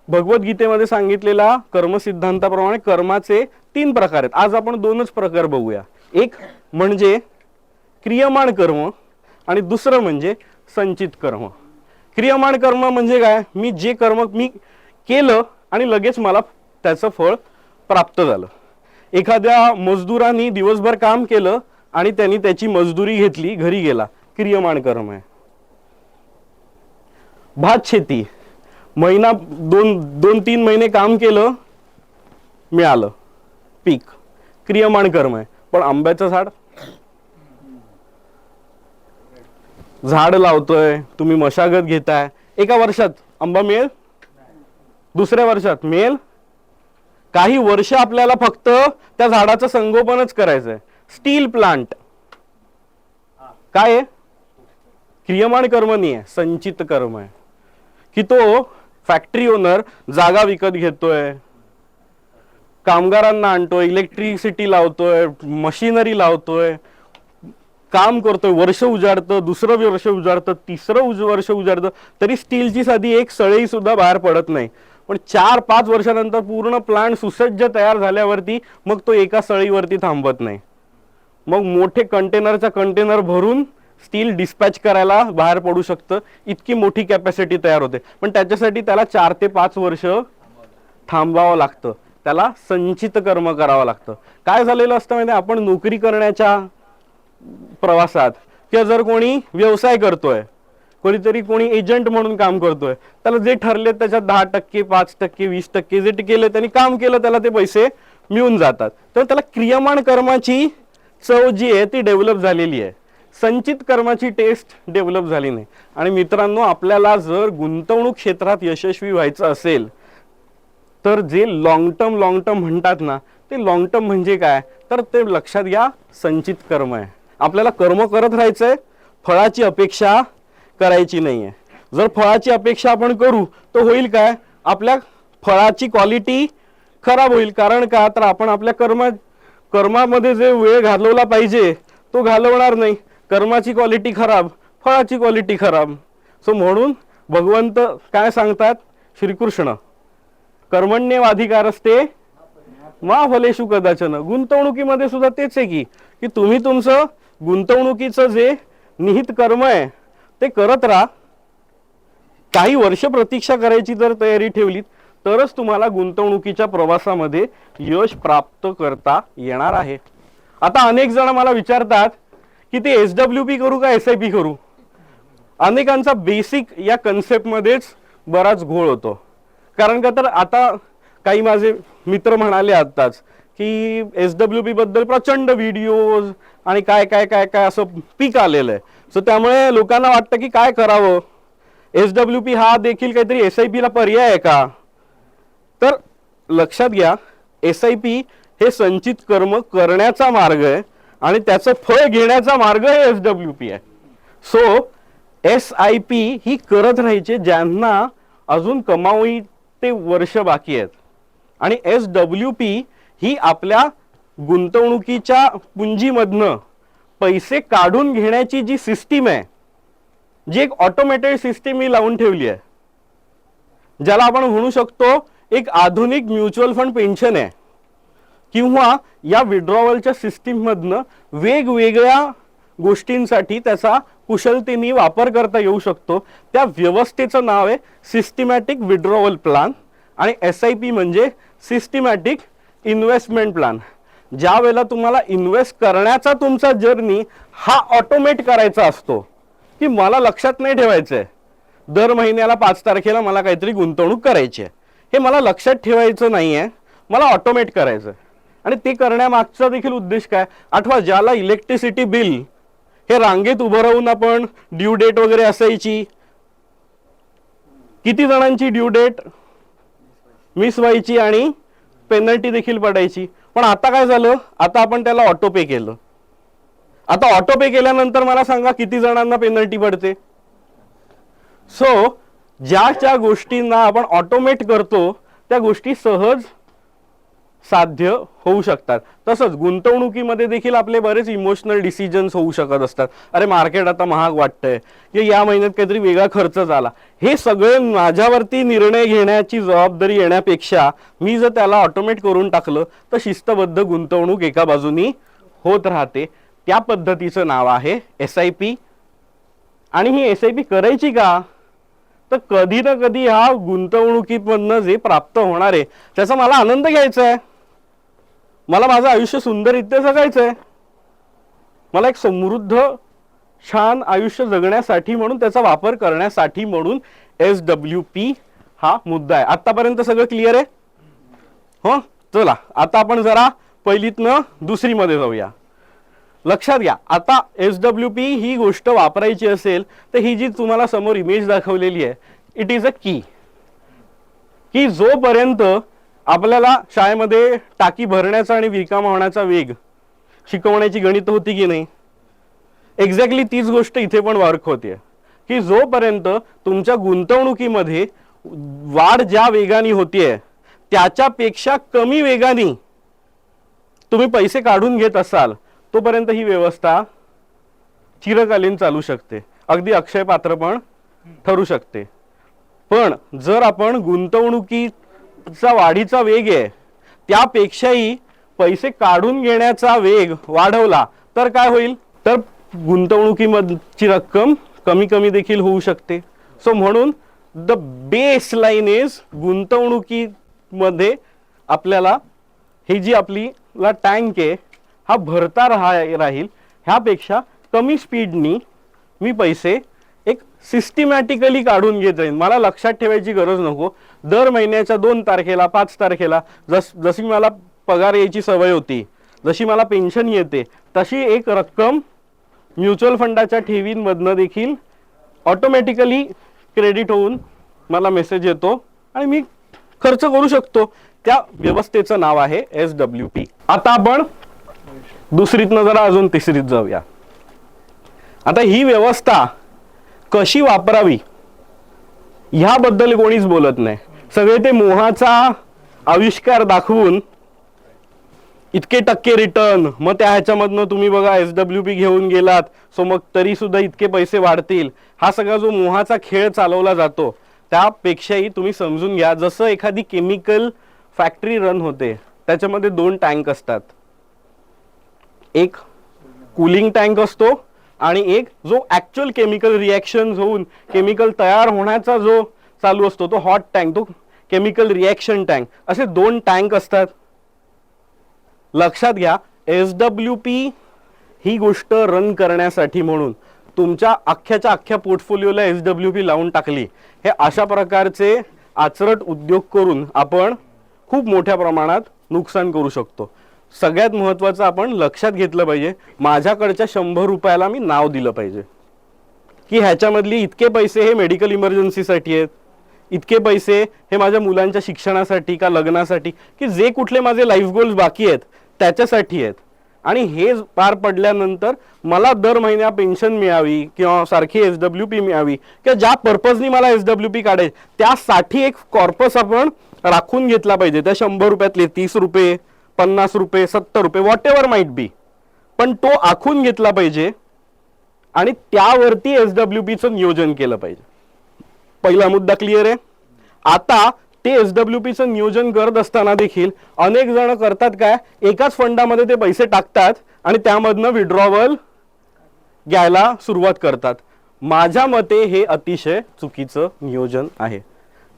भगवद्गीतेमध्ये सांगितलेला कर्मसिद्धांताप्रमाणे कर्माचे 3 प्रकार आहेत. आज आपण 2च प्रकार बघूया. एक म्हणजे क्रियमाण कर्म आणि दुसरं म्हणजे संचित कर्म. क्रियमाण कर्म म्हणजे काय, मी जे कर्म मी केलं आणि लगेच मला त्याचं फळ प्राप्त झालं. एखाद्या मजदुरांनी दिवसभर काम केलं आणि त्यांनी त्याची मजदुरी घेतली, घरी गेला, क्रियमाण कर्म आहे. भात शेती, महिना 2-3 महिने काम केलं, मिळालं पीक, क्रियमाण कर्म आहे. पण आंब्याचं झाड लावतोय तुम्ही, मशागत घेताय, एका वर्षात आंबा मिळेल, दुसऱ्या वर्षात मिळेल. काही वर्ष आपल्याला फक्त त्या झाडाचं संगोपनच करायचंय. स्टील प्लांट काय आहे, क्रियमाण कर्म नाही आहे, संचित कर्म आहे. की तो फॅक्टरी ओनर जागा विकत घेतोय, कामगारांना आणतोय, इलेक्ट्रिसिटी लावतोय, मशिनरी लावतोय, काम करतोय, वर्ष उजाडतं, दुसरं वर्ष उजाडतं, तिसरं वर्ष उजाडतं, तरी स्टीलची साधी एक सळई सुद्धा बाहेर पडत नाही. पण 4-5 वर्षानंतर पूर्ण प्लांट सुसज्ज तयार झाल्यावरती मग तो एका सळईवरती थांबत नाही. मग मोठे कंटेनरचा कंटेनर भरून स्टील डिस्पॅच करायला बाहेर पडू शकतं, इतकी मोठी कॅपॅसिटी तयार होते. पण त्याच्यासाठी त्याला 4 ते 5 वर्ष थांबावं लागतं, त्याला संचित कर्म करावं लागतं. काय झालेलं असतं माहिती, आपण नोकरी करण्याच्या प्रवासात किंवा जर कोणी व्यवसाय करतोय, कोणी एजंट म्हणून काम करतोय, त्याला जे ठरले त्याच्यात 10%, 5%, 20% जे केले त्यांनी काम केलं, त्याला ते पैसे मिळून जातात. तर त्याला क्रियमाण कर्माची चव जी आहे ती डेव्हलप झालेली आहे, संचित कर्माची टेस्ट डेव्हलप झाली नाही. आणि मित्रांनो, आपल्याला जर गुंतवणूक क्षेत्रात यशस्वी व्हायचं असेल तर जे लॉंग टर्म म्हणतात ना, ते लॉंग टर्म म्हणजे काय, तर ते लक्षात घ्या, संचित कर्म आहे. आपल्याला कर्म करत राहायचंय, फळाची अपेक्षा करायची नाहीये. जर फळाची अपेक्षा आपण करू तर होईल काय, आपल्या फळाची क्वालिटी खराब होईल. कारण का, तर आपण आपल्या कर्मामध्ये जे वेळ घालवला पाहिजे तो घालवणार नाही. कर्माची क्वालिटी खराब, फळाची क्वालिटी खराब. सो म्हणून भगवंत काय सांगतात, श्रीकृष्ण, कर्मण्येवाधिकारस्ते मा फलेषु कदाचन. गुंतवणुकीमध्ये सुद्धा तेच आहे की तुम्ही तुमचं गुंतवणुकीचं जे निहित कर्म आहे ते करत राहा. काही वर्ष प्रतीक्षा करायची जर तयारी ठेवलीत तरच तुम्हाला गुंतवणुकीच्या प्रवासामध्ये यश प्राप्त करता येणार आहे. आता अनेक जण मला विचारतात की ते SWP करू का SIP करू. अनेकांचा बेसिक या कन्सेप्ट मध्येच बराच घोळ होतो. कारण का, तर आता काही माझे मित्र म्हणाले आताच की SWP बद्दल प्रचंड व्हिडिओज आणि काय काय काय काय असं पीक आलेलं आहे. सो त्यामुळे लोकांना वाटतं की काय करावं, SWP हा देखील काहीतरी SIP ला पर्याय आहे का. तर लक्षात घ्या, SIP हे संचित कर्म करण्याचा मार्ग आहे आणि त्याचं फळ घेण्याचा मार्ग हे SWP आहे. सो SIP ही करत राहायचे ज्यांना अजून कमाई ते वर्ष बाकी आहेत. आणि SWP ही आपल्या गुंतवणुकीच्या पुंजीमधनं पैसे काढून घेण्याची जी सिस्टीम आहे, जी एक ऑटोमेटेड सिस्टीम ही लावून ठेवली आहे, ज्याला आपण म्हणू शकतो एक आधुनिक म्युच्युअल फंड पेन्शन आहे. किंवा या विड्रॉवलच्या सिस्टीम मधनं वेगवेगळ्या गोष्टींसाठी त्याचा कुशलतेने वापर करता येऊ शकतो. त्या व्यवस्थेचं नाव आहे सिस्टमॅटिक विड्रॉवल प्लान आणि SIP म्हणजे सिस्टमॅटिक इन्व्हेस्टमेंट प्लान. ज्या वेळेला तुम्हाला इन्व्हेस्ट करण्याचा तुमचा जर्नी हा ऑटोमेट करायचा असतो की मला लक्षात नाही ठेवायचंय दर महिन्याला 5 तारखेला मला काहीतरी गुंतवणूक करायची आहे, हे मला लक्षात ठेवायचं नाहीये, मला ऑटोमेट करायचं. आणि ते करण्यामागचा देखील उद्देश काय, आठवा, ज्याला इलेक्ट्रिसिटी बिल हे रांगेत उभं राहून आपण ड्यू डेट वगैरे असायची, किती जणांची ड्यू डेट मिस व्हायची आणि पेनल्टी देखील पडायची. पण आता काय झालं, आता आपण त्याला ऑटोपे केलं. आता ऑटोपे केल्यानंतर मला सांगा किती जणांना पेनल्टी पडते. सो ज्या गोष्टींना आपण ऑटोमेट करतो त्या गोष्टी सहज साध्य होऊ शकतात. तसंच गुंतवणुकीमध्ये देखील आपले बरेच इमोशनल डिसिजन्स होऊ शकत असतात. अरे मार्केट आता महाग वाटतंय, की या महिन्यात काहीतरी वेगळा खर्च झाला, हे सगळे माझ्यावरती निर्णय घेण्याची जबाबदारी येण्यापेक्षा मी जर त्याला ऑटोमेट करून टाकलं तर शिस्तबद्ध गुंतवणूक एका बाजूनी होत राहते. त्या पद्धतीचं नाव आहे SIP. आणि ही SIP करायची का, तर कधी ना कधी हा गुंतवणुकीमधनं जे प्राप्त होणार आहे त्याचा मला आनंद घ्यायचा आहे, मला माझं आयुष्य सुंदररित्या जगायचं आहे, मला एक समृद्ध छान आयुष्य जगण्यासाठी म्हणून त्याचा वापर करण्यासाठी म्हणून SWP हा मुद्दा आहे. आतापर्यंत सगळं क्लिअर आहे? हो, चला आता आपण जरा पहिलीतनं दुसरीमध्ये जाऊया. लक्षात घ्या, आता SWP ही गोष्ट वापरायची असेल तर ही जी तुम्हाला समोर इमेज दाखवलेली आहे, इट इज अ की जोपर्यंत आपल्याला शाळेमध्ये टाकी भरण्याचा आणि रिकामा होण्याचा वेग शिकवण्याची गणित होती की नाही, एक्झॅक्टली तीच गोष्ट इथे पण वर्क होते. की जोपर्यंत तुमच्या गुंतवणुकीमध्ये वाढ ज्या वेगाने होतीये त्याच्यापेक्षा कमी वेगाने तुम्ही पैसे काढून घेत असाल तोपर्यंत ही व्यवस्था चिरकालीन चालू शकते, अगदी अक्षय पात्र पण ठरू शकते. पण जर आपण गुंतवणुकीचा वाढीचा वेग आहे त्यापेक्षाही पैसे काढून घेण्याचा वेग वाढवला तर काय होईल, तर गुंतवणुकीमधची रक्कम कमी कमी देखील होऊ शकते. सो म्हणून द बेस लाईन इज गुंतवणुकीमध्ये आपल्याला ही जी आपलीला टँक आहे हा भरता राहील, ह्यापेक्षा कमी स्पीडनी मी पैसे एक सिस्टमॅटिकली काढून घेत जाईन. मला लक्षात ठेवायची गरज नको दर महिन्याच्या 2 तारखेला 5 तारखेला जशी मला पगार यायची सवय होती, जशी मला पेन्शन येते, तशी एक रक्कम म्युच्युअल फंडाच्या ठेवींमधनं देखील ऑटोमॅटिकली क्रेडिट होऊन मला मेसेज येतो आणि मी खर्च करू शकतो. त्या व्यवस्थेचं नाव आहे SWP. आता आपण दुसरीतनं जरा अजून तिसरीत जाऊया. आता ही व्यवस्था कशी वापरावी ह्याबद्दल कोणीच बोलत नाही. सगळे ते मोहाचा आविष्कार दाखवून इतके टक्के रिटर्न, मग त्या ह्याच्यामधनं तुम्ही बघा SWP घेऊन गेलात सो मग तरी सुद्धा इतके पैसे वाढतील, हा सगळा जो मोहाचा खेळ चालवला जातो त्यापेक्षाही तुम्ही समजून घ्या जसं एखादी केमिकल फॅक्टरी रन होते त्याच्यामध्ये 2 टँक असतात, एक कूलिंग टँक असतो आणि एक जो ऍक्च्युअल केमिकल रिॲक्शन होऊन केमिकल तयार होण्याचा जो चालू असतो तो हॉट टँक, तो केमिकल रिॲक्शन टँक, असे 2 टँक असतात. लक्षात घ्या SWP ही गोष्ट रन करण्यासाठी म्हणून तुमच्या अख्ख्याच्या अख्ख्या पोर्टफोलिओला SWP लावून टाकली, हे अशा प्रकारचे आचरट उद्योग करून आपण खूप मोठ्या प्रमाणात नुकसान करू शकतो. सगळ्यात महत्त्वाचं आपण लक्षात घेतलं पाहिजे, माझ्याकडच्या 100 रुपयाला मी नाव दिलं पाहिजे की ह्याच्यामधली इतके पैसे हे मेडिकल इमर्जन्सीसाठी आहेत, इतके पैसे हे माझ्या मुलांच्या शिक्षणासाठी का लग्नासाठी, की जे कुठले माझे लाईफ गोल्स बाकी आहेत त्याच्यासाठी आहेत. आणि हे पार पडल्यानंतर मला दर महिन्या पेन्शन मिळावी किंवा सारखी SWP मिळावी किंवा ज्या पर्पजनी मला SWP काढायची त्यासाठी एक कॉर्पस आपण राखून घेतला पाहिजे. त्या 100 रुपयातले 30 रुपये 50 रुपये 70 रुपये व्हॉट एव्हर माइट बी, पण तो आखून घेतला पाहिजे आणि त्यावरती SWPचं नियोजन केलं पाहिजे. पहिला मुद्दा क्लिअर आहे. आता ते SWPचं नियोजन करत असताना देखील अनेक जण करतात काय, एकाच फंडामध्ये ते पैसे टाकतात आणि त्यामधनं विड्रॉवल घ्यायला सुरुवात करतात. माझ्या मते हे अतिशय चुकीचं नियोजन आहे.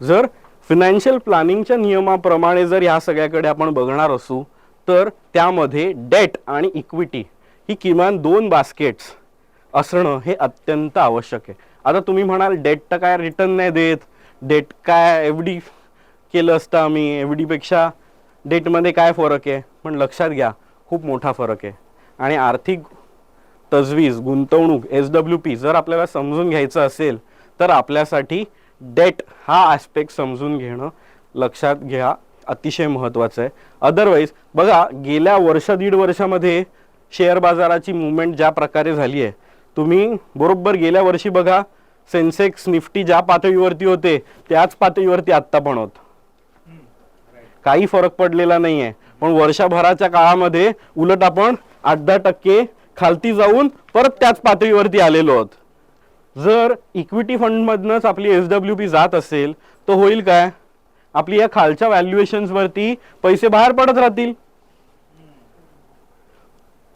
जर फायनान्शियल प्लॅनिंगच्या नियमाप्रमाणे जर ह्या सगळ्याकडे आपण बघणार असू तर त्यामध्ये डेट आणि इक्विटी ही किमान 2 बास्केट्स असणं हे अत्यंत आवश्यक आहे. आता तुम्ही म्हणाल डेट तर काय रिटर्न नाही देत, डेट काय FD केलं असतं आम्ही, FD पेक्षा डेटमध्ये काय फरक आहे, पण लक्षात घ्या खूप मोठा फरक आहे. आणि आर्थिक तजवीज गुंतवणूक SWP जर आपल्याला समजून घ्यायचं असेल तर आपल्यासाठी डेट हा ॲस्पेक्ट समजून घेणं लक्षात घ्या अतिशय महत्त्वाचं आहे. अदरवाईज बघा गेल्या दीड वर्षामध्ये शेअर बाजाराची मुवमेंट ज्या प्रकारे झाली आहे, तुम्ही बरोबर गेल्या वर्षी बघा सेन्सेक्स निफ्टी ज्या पातळीवरती होते त्याच पातळीवरती आत्ता पण होत, काही फरक पडलेला नाही आहे. पण वर्षभराच्या काळामध्ये उलट आपण 8-10% खालती जाऊन परत त्याच पातळीवरती आलेलो आहोत. जर इक्विटी फंडमधनंच आपली SWP जात असेल तर होईल काय, आपली या खालच्या व्हॅल्युएशन्स वरती पैसे बाहेर पडत राहतील,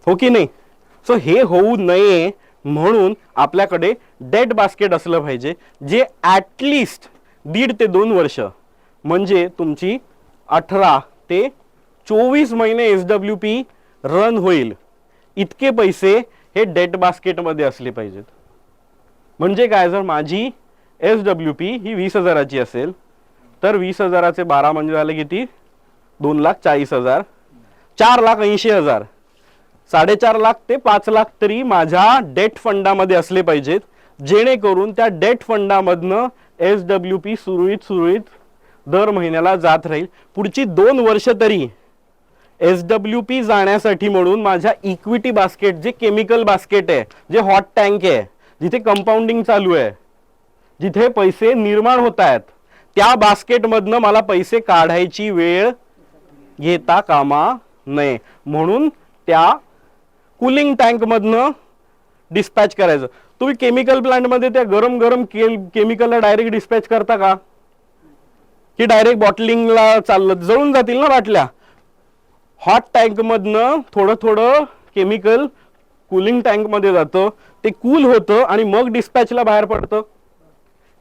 हो की नाही. सो हे होऊ नये म्हणून आपल्याकडे डेट बास्केट असलं पाहिजे जे ॲटलिस्ट 1.5 ते 2 वर्ष म्हणजे तुमची 18 ते 24 महिने SWP रन होईल इतके पैसे हे डेट बास्केटमध्ये असले पाहिजेत. म्हणजे काय, जर माझी SWP ही 20,000ची असेल तर 20,000चे 12 म्हणजे झाले किती, 2,40,000, 4,80,000, 4.5 लाख ते 5 लाख तरी माझ्या डेट फंडामध्ये असले पाहिजेत, जेणेकरून त्या डेट फंडामधनं SWP सुरळीत दर महिन्याला जात राहील. पुढची 2 वर्ष तरी SWP जाण्यासाठी म्हणून माझ्या इक्विटी बास्केट, जे केमिकल बास्केट आहे, जे हॉट टँक आहे, जिथे कंपाऊंडिंग चालू आहे, जिथे पैसे निर्माण होत आहेत, त्या बास्केटमधनं मला पैसे काढायची वेळ घेता कामा नये. म्हणून त्या कूलिंग टँकमधनं डिस्पॅच करायचं. तुम्ही केमिकल प्लांटमध्ये त्या गरम केमिकलला डायरेक्ट डिस्पॅच करता का, की डायरेक्ट बॉटलिंगला चाललं, जळून जातील ना बाटल्या. हॉट टँकमधनं थोडं केमिकल कूलिंग टँकमध्ये जातं, ते कूल होतं आणि मग डिस्पॅचला बाहेर पडतं.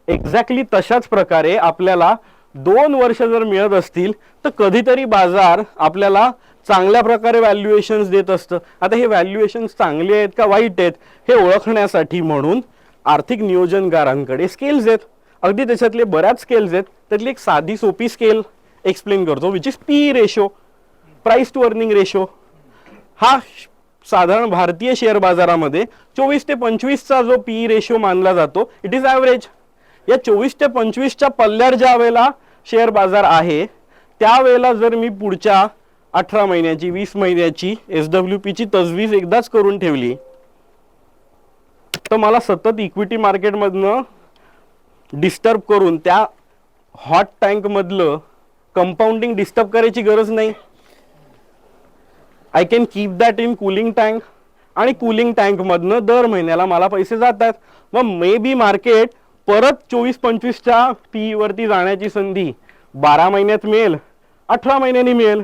एक्झॅक्टली तशाच प्रकारे आपल्याला 2 वर्ष जर मिळत असतील तर कधीतरी बाजार आपल्याला चांगल्या प्रकारे व्हॅल्युएशन्स देत असतं. आता हे व्हॅल्युएशन्स चांगले आहेत का वाईट आहेत हे ओळखण्यासाठी म्हणून आर्थिक नियोजनकारांकडे स्केल्स आहेत. अगदी त्याच्यातले बऱ्याच स्केल्स आहेत. त्यातली एक साधी सोपी स्केल एक्सप्लेन करतो, which is P ratio, price to earning ratio. हा साधारण भारतीय शेअर बाजारामध्ये 24 ते 25चा जो पी रेशो मानला जातो, इट इज ॲव्हरेज. या 24 ते 25च्या पल्ल्यावर ज्या वेळेला शेअर बाजार आहे त्यावेळेला जर मी पुढच्या 18 महिन्याची 20 महिन्याची SWPची तजवीज एकदाच करून ठेवली तर मला सतत इक्विटी मार्केटमधनं डिस्टर्ब करून त्या हॉट टँक मधलं कंपाऊंडिंग डिस्टर्ब करायची गरज नाही. I can keep that in cooling tank आणि कूलिंग टँक मधनं दर महिन्याला मला पैसे जातात. मग मे बी मार्केट परत 24-25च्या पी वरती जाण्याची संधी 12 महिन्यात मिळेल, 18 महिन्यांनी मिळेल,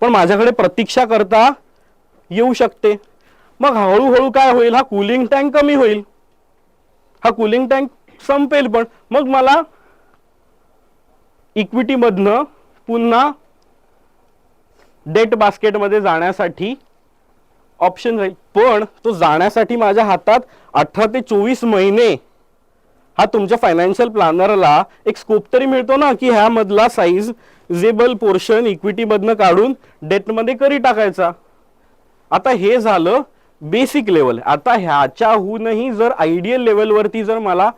पण माझ्याकडे प्रतीक्षा करता येऊ शकते. मग हळूहळू काय होईल, हा कूलिंग टँक कमी होईल, हा कूलिंग टँक संपेल, पण मग मला इक्विटी मधनं पुन्हा डेट बास्केटमध्ये जाण्यासाठी ऑप्शन राहील. पण तो जाण्यासाठी माझ्या हातात 18 ते 24 महिने हा तुमच्या फायनान्शियल प्लॅनरला एक स्कोप तरी मिळतो ना, की ह्या मधला साइजेबल पोर्शन इक्विटी मधनं काढून डेटमध्ये करी टाकायचा. आता हे झालं बेसिक लेवल. आता ह्याच्याहूनही जर आयडियल लेवलवरती जर मला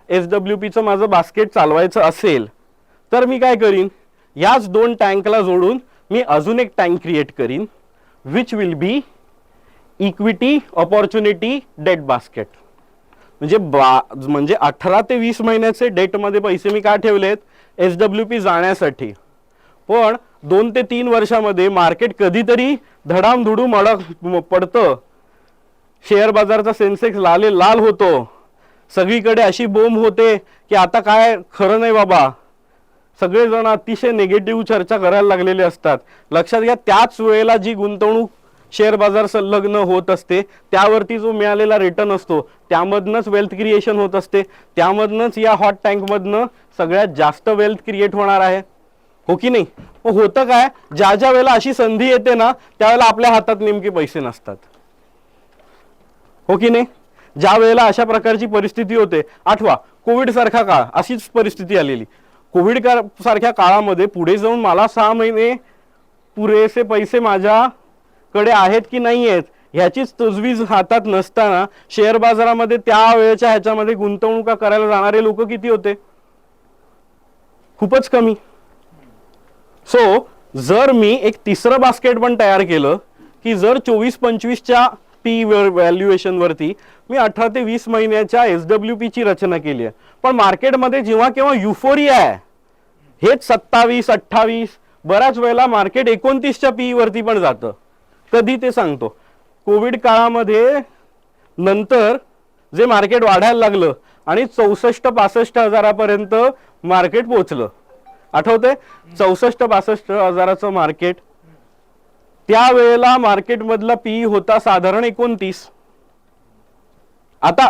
SWPचं माझं बास्केट चालवायचं असेल तर मी काय करीन, याच 2 टँकला जोडून मी अजून एक टँक क्रिएट करीन, which will be equity opportunity debt basket. म्हणजे 18 ते 20 महिन्याचे डेटमध्ये पैसे मी का ठेवलेत, SWP जाण्यासाठी. पण 2 ते 3 वर्षामध्ये मार्केट कधीतरी धडामधुडूम पडतं, शेअर बाजारचा सेन्सेक्स लाल होतो, सगळीकडे अशी बोंब होते की आता काय खरं नाही बाबा, सगळेजण अतिशय निगेटिव्ह चर्चा करायला लागलेले असतात. लक्षात घ्या, त्याच वेळेला जी गुंतवणूक शेअर बाजार संलग्न होत असते त्यावरती जो मिळालेला रिटर्न असतो त्यामधनंच वेल्थ क्रिएशन होत असते, त्यामधनंच या हॉट टँकमधनं सगळ्यात जास्त वेल्थ क्रिएट होणार आहे, हो की नाही. होतं काय, ज्या ज्या वेळेला अशी संधी येते ना त्यावेळेला आपल्या हातात नेमके पैसे नसतात, हो की नाही. ज्या वेळेला अशा प्रकारची परिस्थिती होते, आठवा कोविड सारखा काळ, अशीच परिस्थिती आलेली. कोविड सारख्या काळामध्ये पुढे जाऊन मला 6 महिने पुरेसे पैसे माझ्याकडे आहेत की नाही आहेत ह्याचीच तजवीज हातात नसताना शेअर बाजारामध्ये त्या वेळेच्या ह्याच्यामध्ये गुंतवणुका करायला जाणारे लोक किती होते, खूपच कमी. सो जर मी एक तिसरं बास्केट पण तयार केलं की जर 24-25च्या पी व्हॅल्युएशन वरती मी 18 ते 20 महिन्याच्या SWP ची रचना केली आहे, पण मार्केटमध्ये जेव्हा केव्हा युफोरिया आहे, हेच 27, 28, बऱ्याच वेळेला मार्केट 29च्या पीई वरती पण जातं. कधी ते सांगतो. कोविड काळामध्ये नंतर जे मार्केट वाढायला लागलं आणि 64-65 हजारापर्यंत मार्केट पोहोचलं. आठवतंय? 64-65 हजाराचं मार्केट. त्यावेळेला मार्केटमधला पीई होता साधारण 29. आता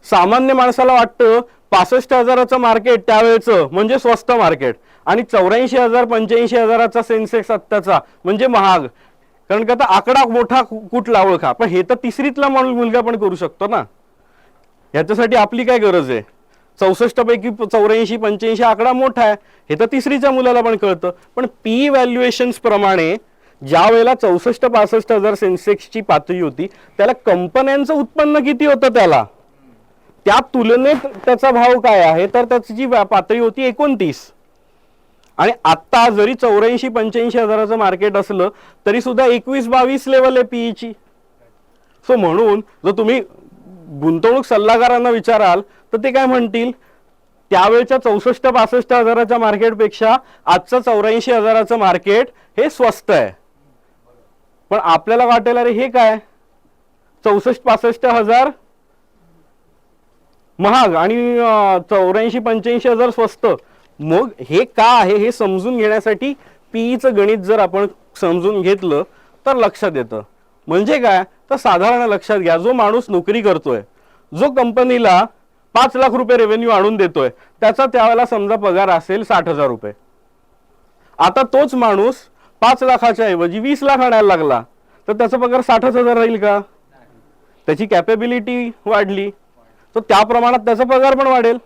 सामान्य माणसाला वाटतं 65 हजाराचं मार्केट त्यावेळेचं म्हणजे स्वस्त मार्केट आणि 84,000 85,000चा सेन्सेक्स आत्ताचा म्हणजे महाग. कारण का आता आकडा मोठा कुठला ओळखा. पण हे तर तिसरीतला मुलगा पण करू शकतो ना. ह्याच्यासाठी आपली काय गरज आहे? 64 पैकी 84 85 आकडा मोठा आहे, हे तर तिसरीच्या मुलाला पण कळतं. पण पी व्हॅल्युएशन्स प्रमाणे ज्या वेळेला 64-65 हजार सेन्सेक्सची पातळी होती त्याला कंपन्यांचं उत्पन्न किती होतं, त्याला त्या तुलनेत त्याचा भाव काय आहे, तर त्याची जी पातळी होती 29. आणि आता जरी 84-85 हजाराचं मार्केट असलं तरी सुद्धा 21-22 लेवल आहे पीईची. सो म्हणून जर तुम्ही गुंतवणूक सल्लागारांना विचाराल तर ते काय म्हणतील, त्यावेळच्या 64-65 हजाराच्या मार्केटपेक्षा आजचं 84 हजाराचं मार्केट हे स्वस्त आहे. पण आपल्याला वाटेल अरे हे काय 64-65 हजार महाग आणि 84-85 हजार स्वस्त. मग हे का आहे हे समजून घेण्यासाठी पीईचं गणित जर आपण समजून घेतलं तर लक्षात येतं. म्हणजे काय तर साधारण लक्षात घ्या, जो माणूस नोकरी करतोय, जो कंपनीला 5 लाख रुपये रेव्हेन्यू आणून देतोय, त्याचा त्यावेळेला समजा पगार असेल 60,000 रुपये. आता तोच माणूस 5 लाखाच्या ऐवजी 20 लाख आणायला लागला तर त्याचा पगार 60,000 राहील का? त्याची कॅपेबिलिटी वाढली तर त्या प्रमाणात त्याचा पगार पण वाढेल.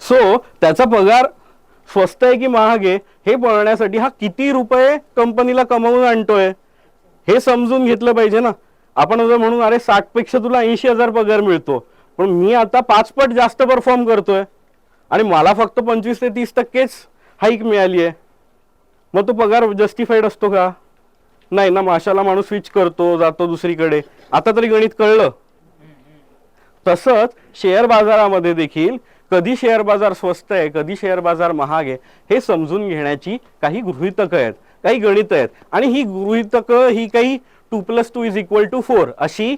सो त्याचा पगार स्वस्त आहे की महाग आहे हे पळण्यासाठी हा किती रुपये कंपनीला कमवून आणतोय हे समजून घेतलं पाहिजे ना. आपण जर म्हणून अरे 60 पेक्षा तुला 80,000 पगार मिळतो पण मी आता 5 पट जास्त परफॉर्म करतोय आणि मला फक्त 25 ते 30% हाईक मिळाली आहे, मग तो पगार जस्टिफाईड असतो का? नाही ना. माशाला माणूस स्विच करतो, जातो दुसरीकडे. आता तरी गणित कळलं. तसंच शेअर बाजारामध्ये देखील कधी शेअर बाजार स्वस्त आहे, कधी शेअर बाजार महाग आहे हे समजून घेण्याची काही गृहीतक आहेत, काही गणित आहेत. आणि ही गृहीतक ही काही 2+2=4 अशी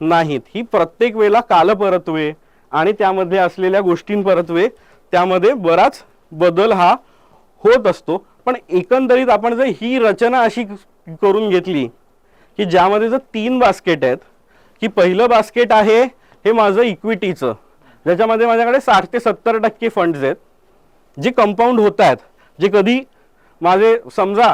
नाहीत. ही प्रत्येक वेळेला कालपरत्वे आणि त्यामध्ये असलेल्या गोष्टींपरत्वे त्यामध्ये बराच बदल हा होत असतो. पण एकंदरीत आपण जर ही रचना अशी करून घेतली की ज्यामध्ये जर 3 बास्केट आहेत, की पहिलं बास्केट आहे हे माझं इक्विटीचं, ज्याच्यामध्ये माझ्याकडे 60 ते 70% फंड्स आहेत जे कंपाऊंड होत आहेत, जे कधी माझे समजा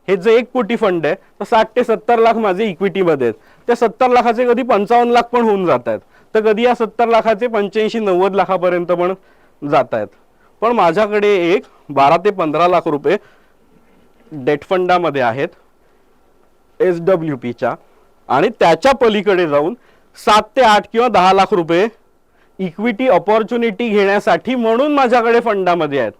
हे जे 1 कोटी फंड आहे तर 60 ते 70 लाख माझे इक्विटीमध्ये आहेत. त्या 70 लाखाचे कधी 55 लाख पण होऊन जात आहेत, तर कधी या 70 लाखाचे 85-90 लाखापर्यंत पण जात आहेत. पण माझ्याकडे एक 12 ते 15 लाख रुपये डेट फंडामध्ये आहेत SWPच्या, आणि त्याच्या पलीकडे जाऊन 7 ते 8 किंवा 10 लाख रुपये इक्विटी अपॉर्च्युनिटी घेण्यासाठी म्हणून माझ्याकडे फंडामध्ये आहेत,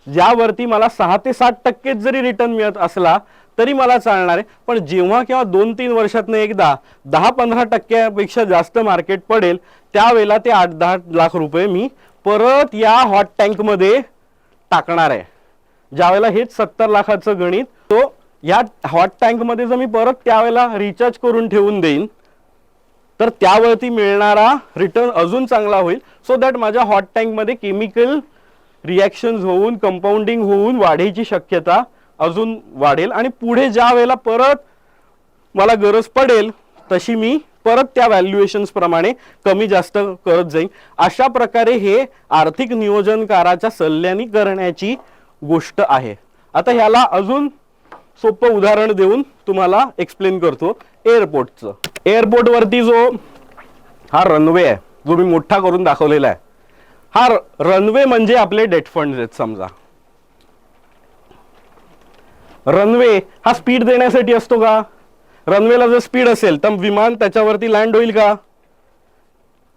ज्यावरती मला 6 ते 7% जरी रिटर्न मिळत असला तरी मला चालणार आहे. पण जेव्हा किंवा 2-3 वर्षातनं एकदा 10-15% जास्त मार्केट पडेल त्यावेळेला ते 8-10 लाख रुपये मी परत या हॉट टँकमध्ये टाकणार आहे. ज्यावेळेला हेच 70 लाखाचं गणित तो या हॉट टँकमध्ये जर मी परत त्यावेळेला रिचार्ज करून ठेवून देईन तर त्यावरती मिळणारा रिटर्न अजून चांगला होईल. सो दॅट माझ्या हॉट टँकमध्ये केमिकल रिॲक्शन्स होऊन कंपाऊंडिंग होऊन वाढीची शक्यता अजून वाढेल आणि पुढे ज्या वेळेला परत मला गरज पडेल तशी मी परत त्या व्हॅल्युएशन्स प्रमाणे कमी जास्त करत जाईन. अशा प्रकारे हे आर्थिक नियोजनकाराच्या सल्ल्याने करण्याची गोष्ट आहे. आता ह्याला अजून सोपं उदाहरण देऊन तुम्हाला एक्सप्लेन करतो एअरपोर्टचं. एअरपोर्ट वरती जो हा रनवे आहे जो मी मोठा करून दाखवलेला आहे, हा रनवे म्हणजे आपले डेट फंड्स आहेत. समजा रनवे हा स्पीड देण्यासाठी असतो का? रनवेला जर स्पीड असेल तर विमान त्याच्यावरती लँड होईल का?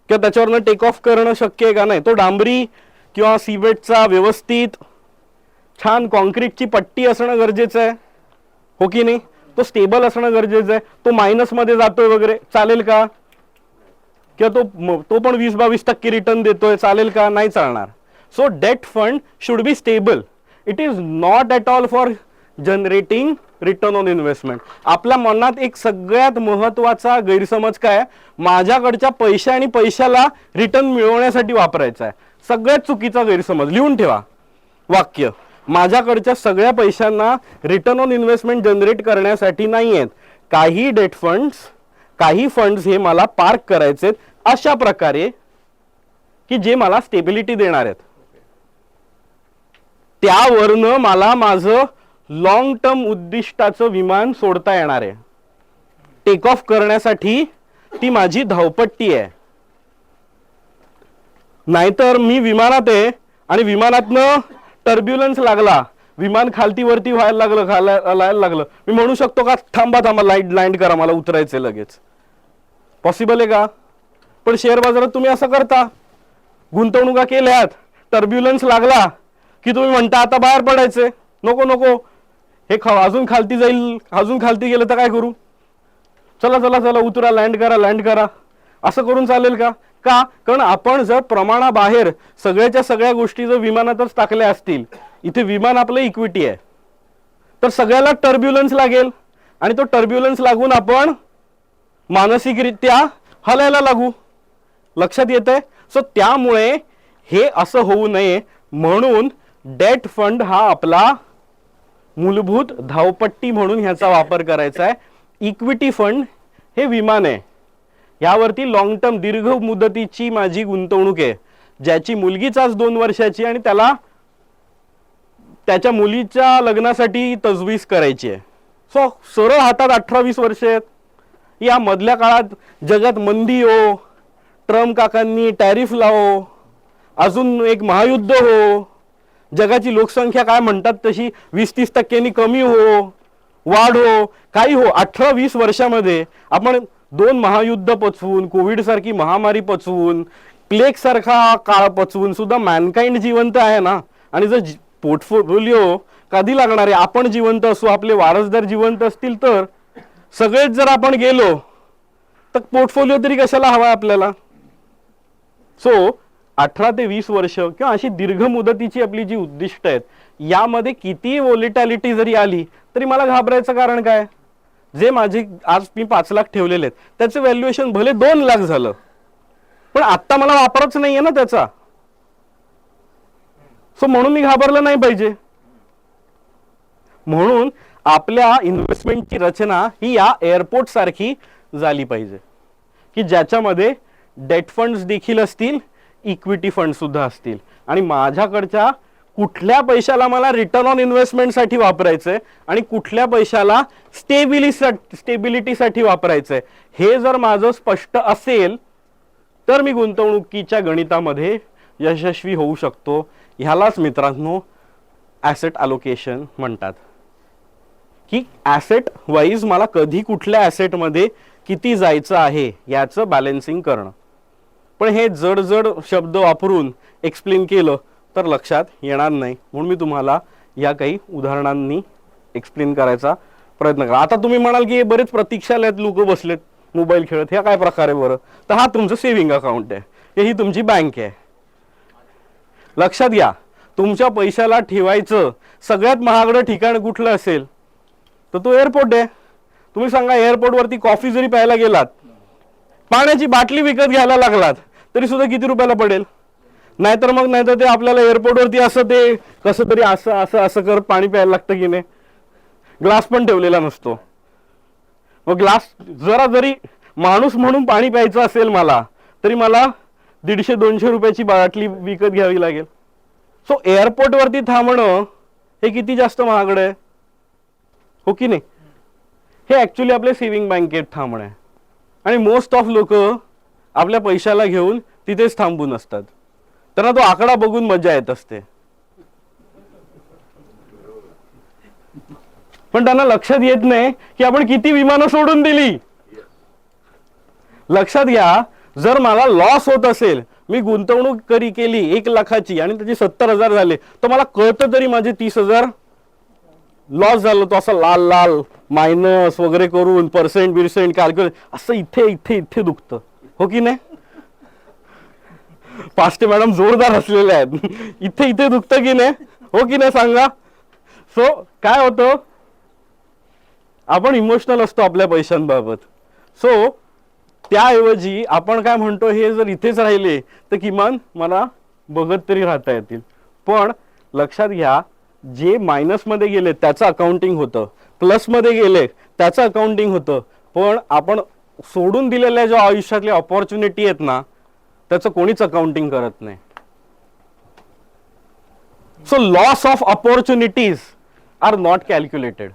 किंवा त्याच्यावरनं टेक ऑफ करणं शक्य आहे का? नाही. तो डांबरी किंवा सिमेंटचा व्यवस्थित छान कॉन्क्रीटची पट्टी असणं गरजेचं आहे, हो की नाही? तो स्टेबल असणं गरजेचं आहे. तो मायनस मध्ये जातोय वगैरे चालेल का? किंवा तो पण 20-22% रिटर्न देतोय चालेल का? नाही चालणार. So debt fund should be stable. It is not at all for generating return on investment. आपल्या मनात एक सगळ्यात महत्वाचा गैरसमज काय, माझ्याकडच्या पैशा आणि पैशाला रिटर्न मिळवण्यासाठी वापरायचा आहे. सगळ्यात चुकीचा गैरसमज. लिहून ठेवा वाक्य, माझ्याकडच्या सगळ्या पैशांना रिटर्न ऑन इन्व्हेस्टमेंट जनरेट करण्यासाठी नाही आहेत. काही डेट फंड्स, काही फंड्स हे मला पार्क करायचे अशा प्रकारे की जे मला स्टेबिलिटी देणार आहेत. त्यावरनं मला माझं लॉंग टर्म उद्दिष्टाचं विमान सोडता येणार आहे. टेक ऑफ करण्यासाठी ती माझी धावपट्टी आहे. नाहीतर मी विमानात आहे आणि विमानातनं टर्ब्युलन्स लागला, विमान खालती वरती व्हायला लागलं, मी म्हणू शकतो का थांबा थांबा लँड करा, मला उतरायचे लगेच? पॉसिबल आहे का? पण शेअर बाजारात तुम्ही असं करता, गुंतवणुका केल्यात, टर्ब्युलन्स लागला की तुम्ही म्हणता आता बाहेर पडायचे, नको नको हे अजून खालती जाईल, अजून खालती गेलं तर काय करू, चला चला चला उतरा, लँड करा. असं करून चालेल का? का? कारण आपण जर प्रमाणाबाहेर सगळ्याच्या सगळ्या गोष्टी जर विमानातच टाकल्या असतील, इथे विमान आपलं इक्विटी आहे, तर सगळ्याला टर्ब्युलन्स लागेल आणि तो टर्ब्युलन्स लागून आपण मानसिकरित्या हलायला लागू. लक्षात येतंय? सो त्यामुळे हे असं होऊ नये म्हणून डेट फंड हा आपला मूलभूत धावपट्टी म्हणून ह्याचा वापर करायचा आहे. इक्विटी फंड हे विमान आहे, यावरती लॉंग टर्म दीर्घ मुदतीची माझी गुंतवणूक आहे, ज्याची मुलगीच आज 2 वर्षाची आणि त्याला त्याच्या मुलीच्या लग्नासाठी तजवीज करायची आहे. सो सरळ हातात 18-20 वर्ष आहेत. या मधल्या काळात जगात मंदी हो, ट्रम्प काकांनी टॅरिफ लावो, अजून एक महायुद्ध हो, जगाची लोकसंख्या काय म्हणतात तशी 20-30% कमी हो, वाढ हो, काही हो, 18-20 वर्षामध्ये आपण 2 महायुद्ध पचवून, कोविड सारखी महामारी पचवून, प्लेग सारखा काळ पचवून सुद्धा मॅनकाइंड जिवंत आहे ना. आणि जर पोर्टफोलिओ कधी लागणार आहे, आपण जिवंत असू, आपले वारसदार जिवंत असतील, तर सगळेच जर आपण गेलो तर पोर्टफोलिओ तरी कशाला हवा आपल्याला? सो 18 ते 20 वर्ष किंवा अशी दीर्घ मुदतीची आपली जी उद्दिष्ट आहेत, यामध्ये किती व्होलेटॅलिटी जरी आली तरी मला घाबरायचं कारण काय? जे माझे आज मी 5 लाख ठेवलेले आहेत त्याचं व्हॅल्युएशन भले 2 लाख झालं, पण आता मला वापरच नाहीये ना त्याचा. सो म्हणून मी घाबरलं नाही पाहिजे. म्हणून आपल्या इन्व्हेस्टमेंटची रचना ही या एअरपोर्ट सारखी झाली पाहिजे की ज्याच्यामध्ये डेट फंड्स देखील असतील, इक्विटी फंड सुद्धा असतील, आणि माझ्याकडच्या कुठल्या पैशाला मला रिटर्न ऑन इन्व्हेस्टमेंटसाठी वापरायचंय आणि कुठल्या पैशाला स्टेबिलिटीसाठी वापरायचंय, हे जर माझं स्पष्ट असेल तर मी गुंतवणुकीच्या गणितामध्ये यशस्वी होऊ शकतो. ह्यालाच मित्रांनो ॲसेट अलोकेशन म्हणतात, की ॲसेट वाईज मला कधी कुठल्या ॲसेटमध्ये किती जायचं आहे याचं बॅलन्सिंग करणं. पण हे जड जड शब्द वापरून एक्सप्लेन केलं तर लक्षात येणार नाही, म्हणून मी तुम्हाला या काही उदाहरणांनी एक्सप्लेन करायचा प्रयत्न करा. आता तुम्ही म्हणाल की बरेच प्रतीक्षालयात लोक बसलेत मोबाईल खेळत, हे काय प्रकार आहे बरं? तर हा तुमचं सेव्हिंग अकाउंट आहे, ही तुमची बँक आहे. लक्षात घ्या, तुमच्या पैशाला ठेवायचं सगळ्यात महागडं ठिकाण कुठलं असेल तर तो एअरपोर्ट आहे. तुम्ही सांगा, एअरपोर्टवरती कॉफी जरी प्यायला गेलात, पाण्याची बाटली विकत घ्यायला लागलात तरी सुद्धा किती रुपयाला पडेल? नाहीतर ते आपल्याला एअरपोर्टवरती असं ते कसं तरी असं असं असं करत पाणी प्यायला लागतं की नाही, ग्लास पण ठेवलेला नसतो. मग ग्लास जरा जरी माणूस म्हणून पाणी प्यायचं असेल मला, तरी मला 150-200 रुपयाची बाटली विकत घ्यावी लागेल. सो एअरपोर्टवरती थांबणं हे किती जास्त महागडं आहे, हो की नाही? हे ऍक्च्युली आपल्या सेव्हिंग बँकेत थांबणं आहे, आणि मोस्ट ऑफ लोक आपल्या पैशाला घेऊन तिथेच थांबून असतात. त्यांना तो आकडा बघून मजा येत असते, पण त्यांना लक्षात येत नाही की आपण किती विमानं सोडून दिली. लक्षात घ्या, जर मला लॉस होत असेल, मी गुंतवणूक केली 1 लाखाची आणि त्याचे 70,000 झाले, तर मला कळतं तरी माझे 30,000 लॉस झालं. तो असं लाल लाल मायनस वगैरे करून पर्सेंट कॅल्क्युलेट असं इथे इथे इथे दुखतं, हो की नाही? पाष्टे मॅडम जोरदार असलेले आहेत. इथे इथे दुखतं की नाही, हो की नाही सांगा. सो काय होतं, आपण इमोशनल असतो आपल्या पैशांबाबत. सो त्याऐवजी आपण काय म्हणतो, हे जर इथेच राहिले तर किमान मला बघत तरी राहता येतील. पण लक्षात घ्या, जे मायनसमध्ये गेले त्याचं अकाउंटिंग होतं, प्लसमध्ये गेले त्याचं अकाउंटिंग होतं, पण आपण सोडून दिलेल्या ज्या आयुष्यातल्या ऑपॉर्च्युनिटी आहेत ना, त्याचं कोणीच अकाउंटिंग करत नाही. So loss of opportunities are not calculated.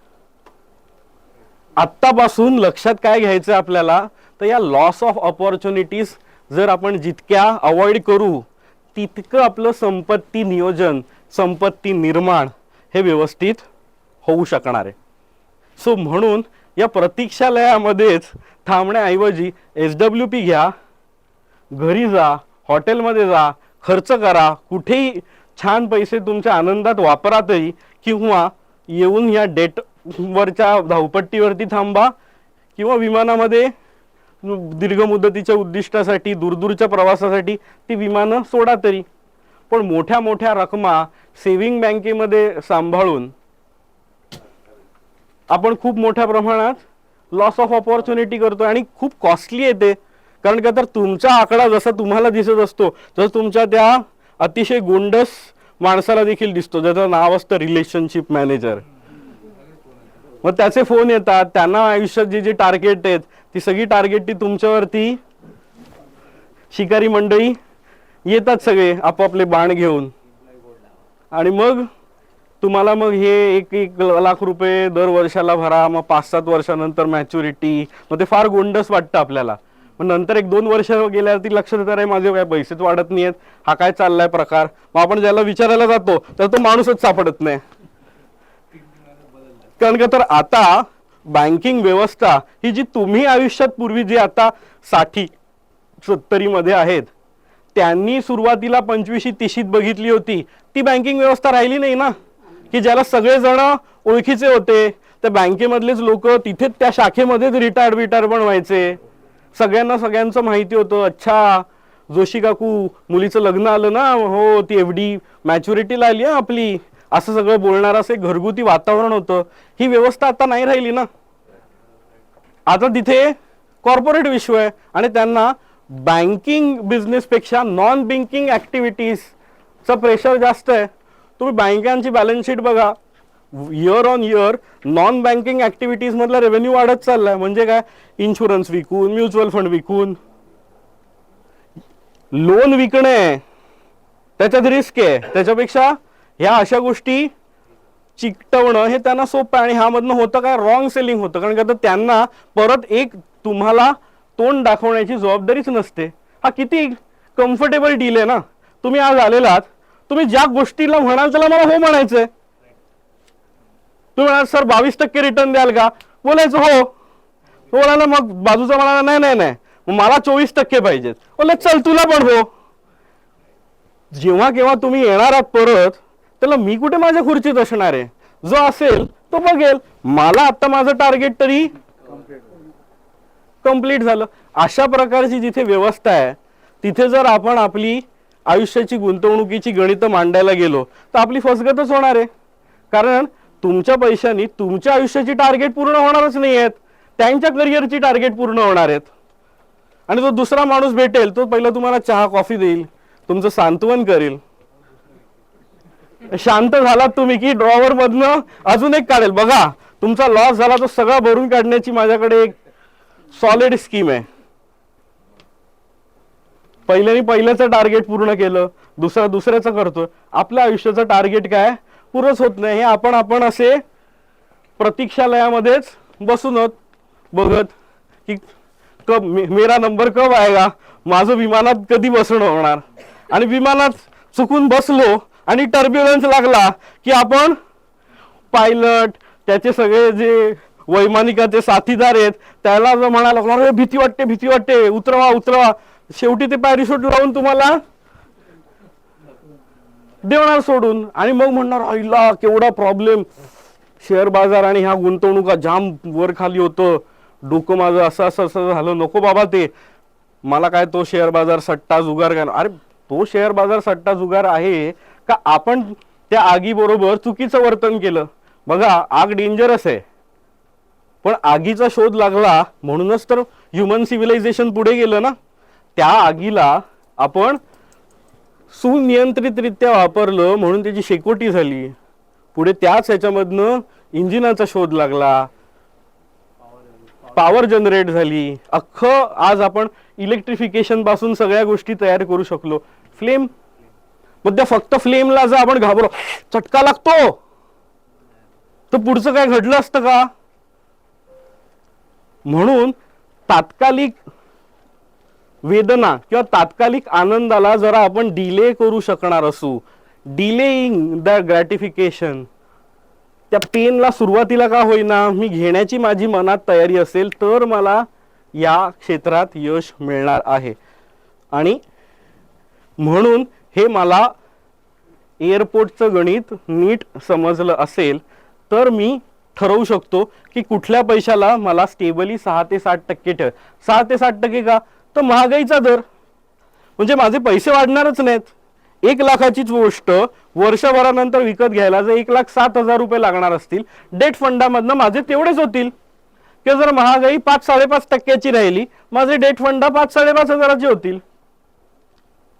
आत्तापासून लक्षात काय घ्यायचं आपल्याला, तर या लॉस ऑफ ऑपॉर्च्युनिटीज जर आपण जितक्या अवॉइड करू, तितकं आपलं संपत्ती नियोजन, संपत्ती निर्माण हे व्यवस्थित होऊ शकणार आहे. सो म्हणून या प्रतीक्षालयामध्येच थांबण्याऐवजी SWP घ्या, घरी जा, हॉटेलमध्ये जा, खर्च करा, कुठेही छान पैसे तुमच्या आनंदात वापरा तरी, किंवा येऊन या डेटवरच्या धावपट्टीवरती थांबा, किंवा विमानामध्ये दीर्घ मुदतीच्या उद्दिष्टासाठी दूरदूरच्या प्रवासासाठी ती विमानं सोडा तरी. पण मोठ्या मोठ्या रकमा सेव्हिंग बँकेमध्ये सांभाळून आपण खूप मोठ्या प्रमाणात लॉस ऑफ ऑपॉर्च्युनिटी करतो आणि खूप कॉस्टली येते. कारण का तर तुमचा आकडा जसा तुम्हाला दिसत असतो तसं तुमच्या त्या अतिशय गोंडस माणसाला देखील दिसतो, ज्याचं नाव असतं रिलेशनशिप मॅनेजर. मग त्याचे फोन येतात, त्यांना आयुष्यात जे जे टार्गेट आहेत ती सगळी टार्गेट ती तुमच्यावरती शिकारी मंडळी येतात, सगळे आपापले बाण घेऊन. आणि मग तुम्हाला मग हे 1 लाख रुपये दर वर्षाला भरा, मग 5-7 वर्षानंतर मॅच्युरिटी. मग ते फार गोंडस वाटतं आपल्याला. मग नंतर 1-2 वर्ष गेल्यावरती लक्षात येतं, अरे माझे काय पैसेच वाढत नाहीयेत, हा काय चाललाय प्रकार. मग आपण ज्याला विचारायला जातो तर तो माणूसच सापडत नाही. कारण का तर आता बँकिंग व्यवस्था ही जी तुम्ही आयुष्यात पूर्वी जे आता 60-70 मध्ये आहेत, त्यांनी सुरुवातीला 25-30 बघितली होती, ती बँकिंग व्यवस्था राहिली नाही ना. की ज्याला सगळेजण ओळखीचे होते, त्या बँकेमधलेच लोक तिथेच त्या शाखेमध्येच रिटायर पण व्हायचे. सगळ्यांना सगळ्यांचं माहिती होतं, अच्छा जोशी काकू मुलीचं लग्न आलं ना, हो ती FD मॅच्युरिटीला आली आपली, असं सगळं बोलणारं असं घरगुती वातावरण होतं. ही व्यवस्था आता नाही राहिली ना. आता तिथे कॉर्पोरेट विश्व आहे आणि त्यांना बँकिंग बिझनेसपेक्षा नॉन बँकिंग ऍक्टिव्हिटीजचं प्रेशर जास्त आहे. तुम्ही बँकांची बॅलन्स शीट बघा, year on year non banking activities मधला रेव्हेन्यू वाढत चाललाय. म्हणजे काय, इन्शुरन्स विकून, म्युच्युअल फंड विकून, लोन विकणे त्याच्यात रिस्क आहे, त्याच्यापेक्षा ह्या अशा गोष्टी चिकटवणं हे त्यांना सोपं आहे. आणि ह्यामधनं होतं काय, रॉंग सेलिंग होतं. कारण का त्यांना परत एक तुम्हाला तोंड दाखवण्याची जबाबदारीच नसते. हा किती कम्फर्टेबल डील आहे ना. तुम्ही आज आलेलात, तुम्ही ज्या गोष्टीला म्हणाल त्याला मला हो म्हणायचंय. तुम्ही म्हणाल सर 22% रिटर्न द्याल का, बोलायचं हो. बोलायला मग बाजूचा म्हणाला नाही नाही नाही मला 24% पाहिजेत, बोलले चल तुला पण हो. जेव्हा केव्हा तुम्ही येणार आहात परत, त्याला मी कुठे माझ्या खुर्चीत असणार आहे, जो असेल तो बघेल. मला आता माझं टार्गेट तरी कंप्लीट झालं. अशा प्रकारची जिथे व्यवस्था आहे तिथे जर आपण आपली आयुष्याची गुंतवणुकीची गणितं मांडायला गेलो तर आपली फसगतच होणार आहे. कारण तुमच्या पैशांनी तुमच्या आयुष्याची टार्गेट पूर्ण होणारच नाही आहेत, त्यांच्या करिअरची टार्गेट पूर्ण होणार आहेत. आणि जो दुसरा माणूस भेटेल तो पहिला तुम्हाला चहा कॉफी देईल, तुमचं सांत्वन करेल. शांत झालात तुम्ही की ड्रॉवर मधनं अजून एक काढेल, बघा तुमचा लॉस झाला तो सगळा भरून काढण्याची माझ्याकडे एक सॉलिड स्कीम आहे. पहिल्याचं टार्गेट पूर्ण केलं, दुसऱ्याचं करतोय. आपल्या आयुष्याचं टार्गेट काय पूर्णच होत नाही. हे आपण असे प्रतीक्षालयामध्येच बसून बघत की कब मेरा नंबर कब आएगा, माझं विमानात कधी बसणं होणार. आणि विमानात चुकून बसलो आणि टर्ब्युलन्स लागला की आपण पायलट, त्याचे सगळे जे वैमानिकाचे साथीदार आहेत त्याला जर म्हणायला लागला भीती वाटते, उतरवा. शेवटी ते पॅरिशूट लावून तुम्हाला देणार सोडून. आणि मग म्हणणार आईला केवढा प्रॉब्लेम, शेअर बाजार आणि ह्या गुंतवणुका जाम वर खाली होतं, डोकं माझं असं झालं. नको बाबा, ते मला काय तो शेअर बाजार सट्टा जुगार काय. अरे तो शेअर बाजार सट्टा जुगार आहे का आपण त्या आगीबरोबर चुकीचं वर्तन केलं? बघा, आग डेंजरस आहे, पण आगीचा शोध लागला म्हणूनच तर ह्युमन सिव्हिलायझेशन पुढे गेलं ना. त्या आगीला आपण सुनियंत्रितरित्या वापरलं म्हणून त्याची शेकोटी झाली. पुढे त्याच ह्याच्यामधनं इंजिनाचा शोध लागला, पॉवर जनरेट झाली. अख्खं आज आपण इलेक्ट्रिफिकेशन पासून सगळ्या गोष्टी तयार करू शकलो. फ्लेम, मग त्या फक्त फ्लेमला जर आपण घाबरलो, चटका लागतो, तर पुढचं काय घडलं असतं का? म्हणून तात्कालिक वेदना किंवा तात्कालिक आनंदाला जरा आपण डिले करू शकणार असू, डिलेइंग द ग्रॅटिफिकेशन, त्या पेनला सुरुवातीला का होईना मी घेण्याची माझी मनात तयारी असेल तर मला या क्षेत्रात यश मिळणार आहे. आणि म्हणून हे मला एअरपोर्टचं गणित नीट समजलं असेल तर मी ठरवू शकतो की कुठल्या पैशाला मला स्टेबली 6 ते 7% ठेव. 6 ते 7% का? तर महागाईचा दर, म्हणजे माझे पैसे वाढणारच नाहीत. 1 लाखाचीच गोष्ट वर्षभरानंतर विकत घ्यायला जर 1,07,000 रुपये लागणार असतील, डेट फंडामधनं माझे तेवढेच होतील. किंवा जर महागाई 5-5.5% राहिली, माझे डेट फंड 5-5.5 होतील.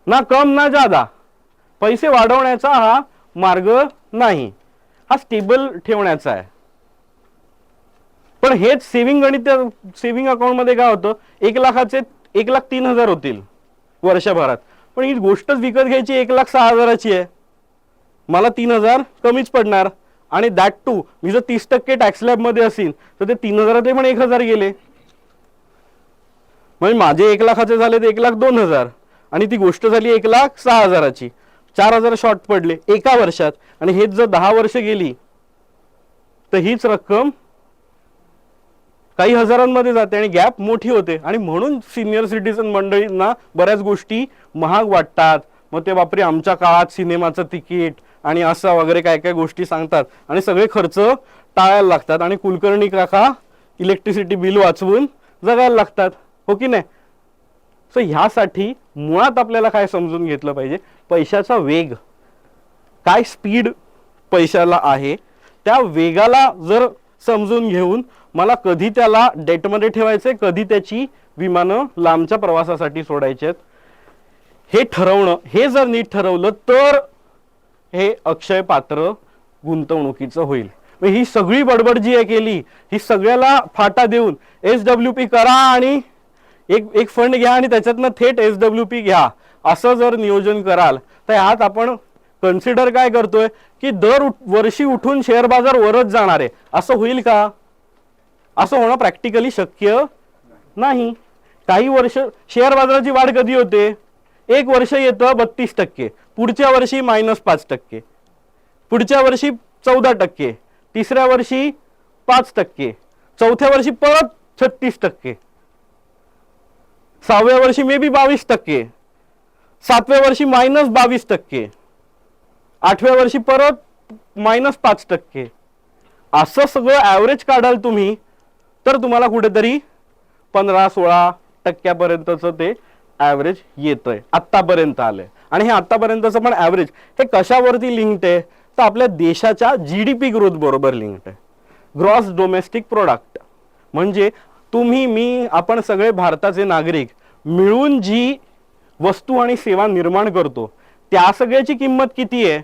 ना कम ना जादा. पैसे वाढवण्याचा हा मार्ग नाही, हा स्टेबल ठेवण्याचा आहे. पण हेच सेव्हिंग गणित, सेव्हिंग अकाउंट मध्ये काय होतं, 1 लाखाचे 1,03,000 होतील वर्षभरात, पण ही गोष्टच विकत घ्यायची 1,06,000ची आहे, मला 3,000 कमीच पडणार. आणि दॅट टू मी जर 30% टॅक्स स्लॅब मध्ये असेल तर ते 3,000 ते पण 1,000 गेले, म्हणजे माझे 1 लाखाचे झाले ते 1,02,000 आणि ती गोष्ट झाली 1,06,000ची. 4,000 शॉर्ट पडले एका वर्षात. आणि हेच जर 10 वर्ष गेली तर हीच रक्कम काही हजारांमध्ये जाते आणि गॅप मोठी होते. आणि म्हणून सिनियर सिटीजन मंडळींना बऱ्याच गोष्टी महाग वाटतात. मग ते बापरे, आमच्या काळात सिनेमाचं तिकीट आणि असं वगैरे काय काय गोष्टी सांगतात आणि सगळे खर्च टाळायला लागतात आणि कुलकर्णी काका इलेक्ट्रिसिटी बिल वाचवून जगायला लागतात, हो की नाही? सो ह्यासाठी मुळात आपल्याला काय समजून घेतलं पाहिजे, पैशाचा वेग काय, स्पीड पैशाला आहे, त्या वेगाला जर समजून घेऊन मला कधी त्याला डेटमध्ये ठेवायचे, कधी त्याची विमानं लांबच्या प्रवासासाठी सोडायचे हे ठरवणं, हे जर नीट ठरवलं तर हे अक्षय पात्र गुंतवणुकीचं होईल. ही सगळी बडबड जी आहे केली, ही सगळ्याला फाटा देऊन SWP करा आणि एक फंड घ्या आणि त्याच्यातनं थेट SWP घ्या असं जर नियोजन कराल तर यात आपण कन्सिडर काय करतोय की दर वर्षी उठून शेअर बाजार वरच जाणार आहे, असं होईल का? असं होणं प्रॅक्टिकली शक्य नाही. काही वर्ष शेअर बाजाराची वाढ कधी होते, एक वर्ष येतं 32%, पुढच्या वर्षी -5%, पुढच्या वर्षी 14%, तिसऱ्या वर्षी 5%, चौथ्या वर्षी परत 36%, 6व्या वर्षी मे बी 22%, 7व्या वर्षी -22%, 8व्या वर्षी परत -5%. असं सगळं ॲव्हरेज काढाल तुम्ही तर तुम्हाला कुठेतरी 15-16% ते ॲव्हरेज येतंय, आत्तापर्यंत आलंय. आणि हे आत्तापर्यंतचं पण ॲव्हरेज हे कशावरती लिंक्ड आहे तर आपल्या देशाच्या GDP ग्रोथ बरोबर लिंक्ड आहे, ग्रॉस डोमेस्टिक प्रोडक्ट. म्हणजे तुम्ही, मी, आपण सगळे भारताचे नागरिक मिळून जी वस्तू आणि सेवा निर्माण करतो त्या सगळ्याची किंमत किती आहे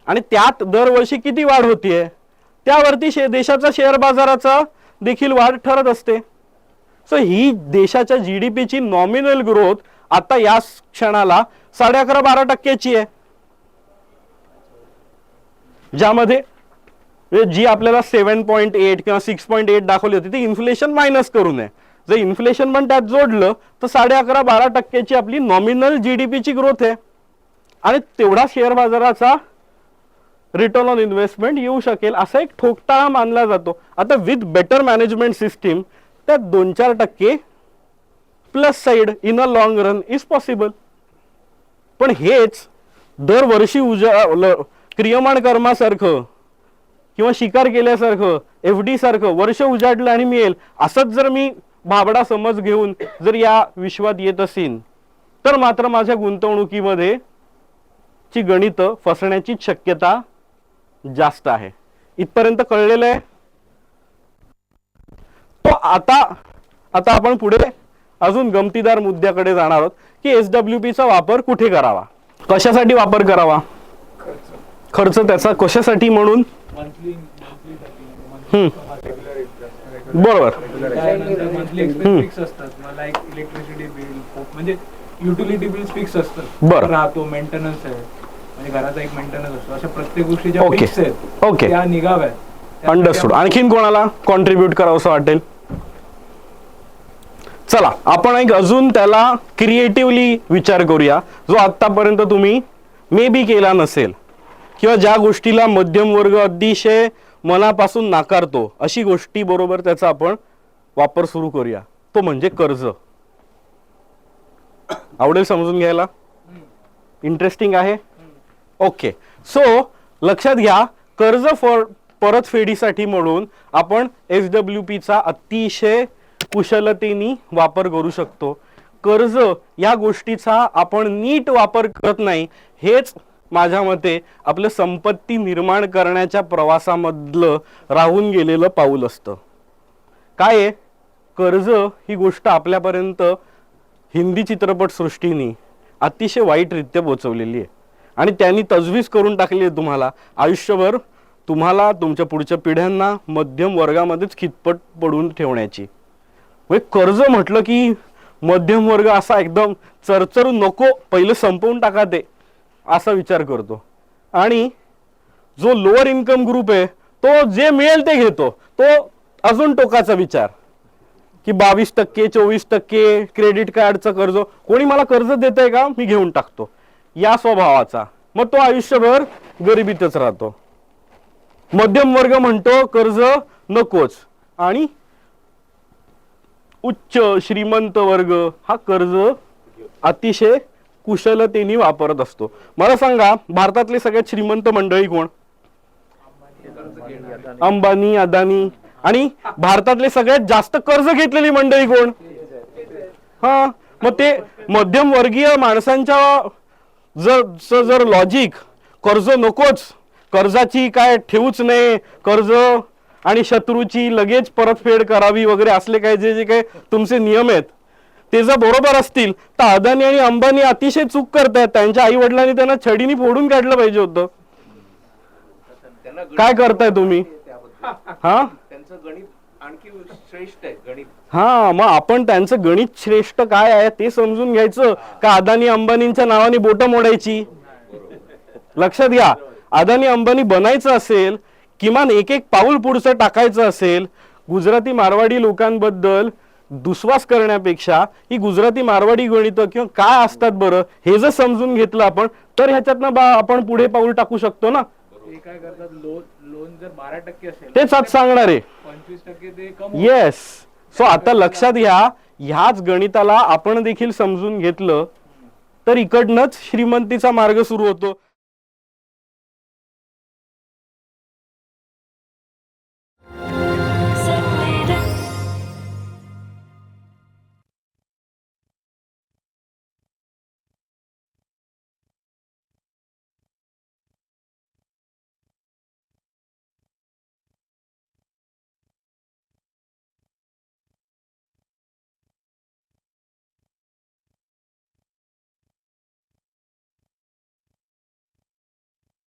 आणि त्यात दरवर्षी किती वाढ होतीये, त्यावरती देशाचा शेअर बाजाराचा देखील वाढ ठरत असते. सो ही देशाच्या GDPची नॉमिनल ग्रोथ आता या क्षणाला 11.5-12% आहे, ज्यामध्ये जी आपल्याला 7.8 किंवा 6.8 दाखवली होती ती इन्फ्लेशन मायनस करून आहे. जर इन्फ्लेशन पण त्यात जोडलं तर 11.5-12% आपली नॉमिनल GDPची ग्रोथ आहे आणि तेवढा शेअर बाजाराचा रिटर्न ऑन इन्व्हेस्टमेंट येऊ शकेल असा एक ठोकताळा मानला जातो. आता विथ बेटर मॅनेजमेंट सिस्टीम त्यात 2-4% plus side in a long run is possible. पण हेच दरवर्षी क्रियमाण कर्मासारखं किंवा शिकार केल्यासारखं FD सारखं वर्ष उजाडलं आणि मिळेल असंच जर मी भाबडा समज घेऊन जर या विश्वात येत असेल तर मात्र माझ्या गुंतवणुकीमध्ये ची गणित फसण्याची शक्यता जास्त आहे. इथपर्यंत कळलेलं आहे. तो आता आपण पुढे अजून गमतीदार मुद्द्याकडे जाणार आहोत की SWP चा वापर कुठे करावा, कशासाठी वापर करावा, खर्च त्याचा कशासाठी म्हणून. बरोबर. युटिलिटी बिल फिक्स असतात. बरं. राहतो, मेंटेनन्स आहे, म्हणजे घराचा एक मेंटेनन्स असतो. अशा प्रत्येक गोष्टी ज्या ओके. फिक्स आहेत ओके. त्या निघाव्यात. अंडरस्टूड. आणखीन कोणाला कॉन्ट्रीब्यूट करावं असं वाटेल? चला आपण एक अजून त्याला क्रिएटिव्हली विचार करूया, जो आतापर्यंत तुम्ही मे बी केला नसेल, किंवा ज्या गोष्टीला मध्यम वर्ग अतिशय मनापासून नाकारतो अशी गोष्टी बरोबर त्याचा आपण वापर सुरू करूया. तो म्हणजे कर्ज. आवडेल समजून घ्यायला? इंटरेस्टिंग आहे. ओके. सो लक्षात घ्या, कर्ज परतफेडीसाठी म्हणून आपण SWP चा अतिशय कुशलतेने वापर करू शकतो. कर्ज या गोष्टीचा आपण नीट वापर करत नाही, हेच माझ्या मते आपलं संपत्ती निर्माण करण्याच्या प्रवासामधलं राहून गेलेलं पाऊल असतं. काय आहे? कर्ज ही गोष्ट आपल्यापर्यंत हिंदी चित्रपट सृष्टीने अतिशय वाईटरित्या पोचवलेली आहे आणि त्यांनी तजवीज करून टाकली आहे तुम्हाला आयुष्यभर तुम्हाला तुमच्या पुढच्या पिढ्यांना मध्यम वर्गामध्येच खितपट पडून ठेवण्याची. कर्ज म्हटलं की मध्यम वर्ग असा एकदम चरचरून नको, पहिलं संपवून टाका ते, असा विचार करतो. आणि जो लोअर इन्कम ग्रुप आहे तो जे मिळेल ते घेतो. तो अजून टोकाचा विचार की 22%, 24% क्रेडिट कार्डचं कर्ज, कोणी मला कर्ज देत आहे का, मी घेऊन टाकतो, या स्वभावाचा. मग तो आयुष्यभर गरिबीतच राहतो. मध्यम वर्ग म्हणतो कर्ज नकोच, आणि उच्च श्रीमंत वर्ग हा कर्ज अतिशय कुशलतेने वापरत असतो. मला सांगा, भारतातले सगळ्यात श्रीमंत मंडळी कोण? अंबानी, अदानी. आणि भारतातले सगळ्यात जास्त कर्ज घेतलेली मंडळी कोण? हा, मग ते मध्यम वर्गीय माणसांच्या जर लॉजिक कर्ज नकोच, कर्जाची काय ठेवूच नाही, कर्ज आणि शत्रूची लगेच परतफेड करावी वगैरे असले काय जे काय तुमचे नियम आहेत ते जर बरोबर असतील तर अदानी आणि अंबानी अतिशय चूक करतात. त्यांच्या आई वडिलांनी त्यांना छडीने फोडून काढलं पाहिजे होतं. काय करताय तुम्ही? हा, त्यांचं गणित आणखी श्रेष्ठ आहे गणित. हा, मग आपण त्यांचं गणित श्रेष्ठ काय आहे ते समजून घ्यायचं का अदानी अंबानींच्या नावाने बोटं मोडायची? लक्षात घ्या, अदानी अंबानी बनायचं असेल, किमान एक एक पाऊल पुढचं टाकायचं असेल, गुजराती मारवाडी लोकांबद्दल दुस्वास करण्यापेक्षा ही गुजराती मारवाडी गणित किंवा काय असतात बरं हे जर समजून घेतलं आपण, तर ह्याच्यातनं आपण पुढे पाऊल टाकू शकतो ना. काय करतात, लोन जर 12% असेल तेच आज सांगणार आहे. 25% ते येस. सो आता लक्षात घ्या, ह्याच गणिताला आपण देखील समजून घेतलं तर इकडनंच श्रीमंतीचा मार्ग सुरू होतो.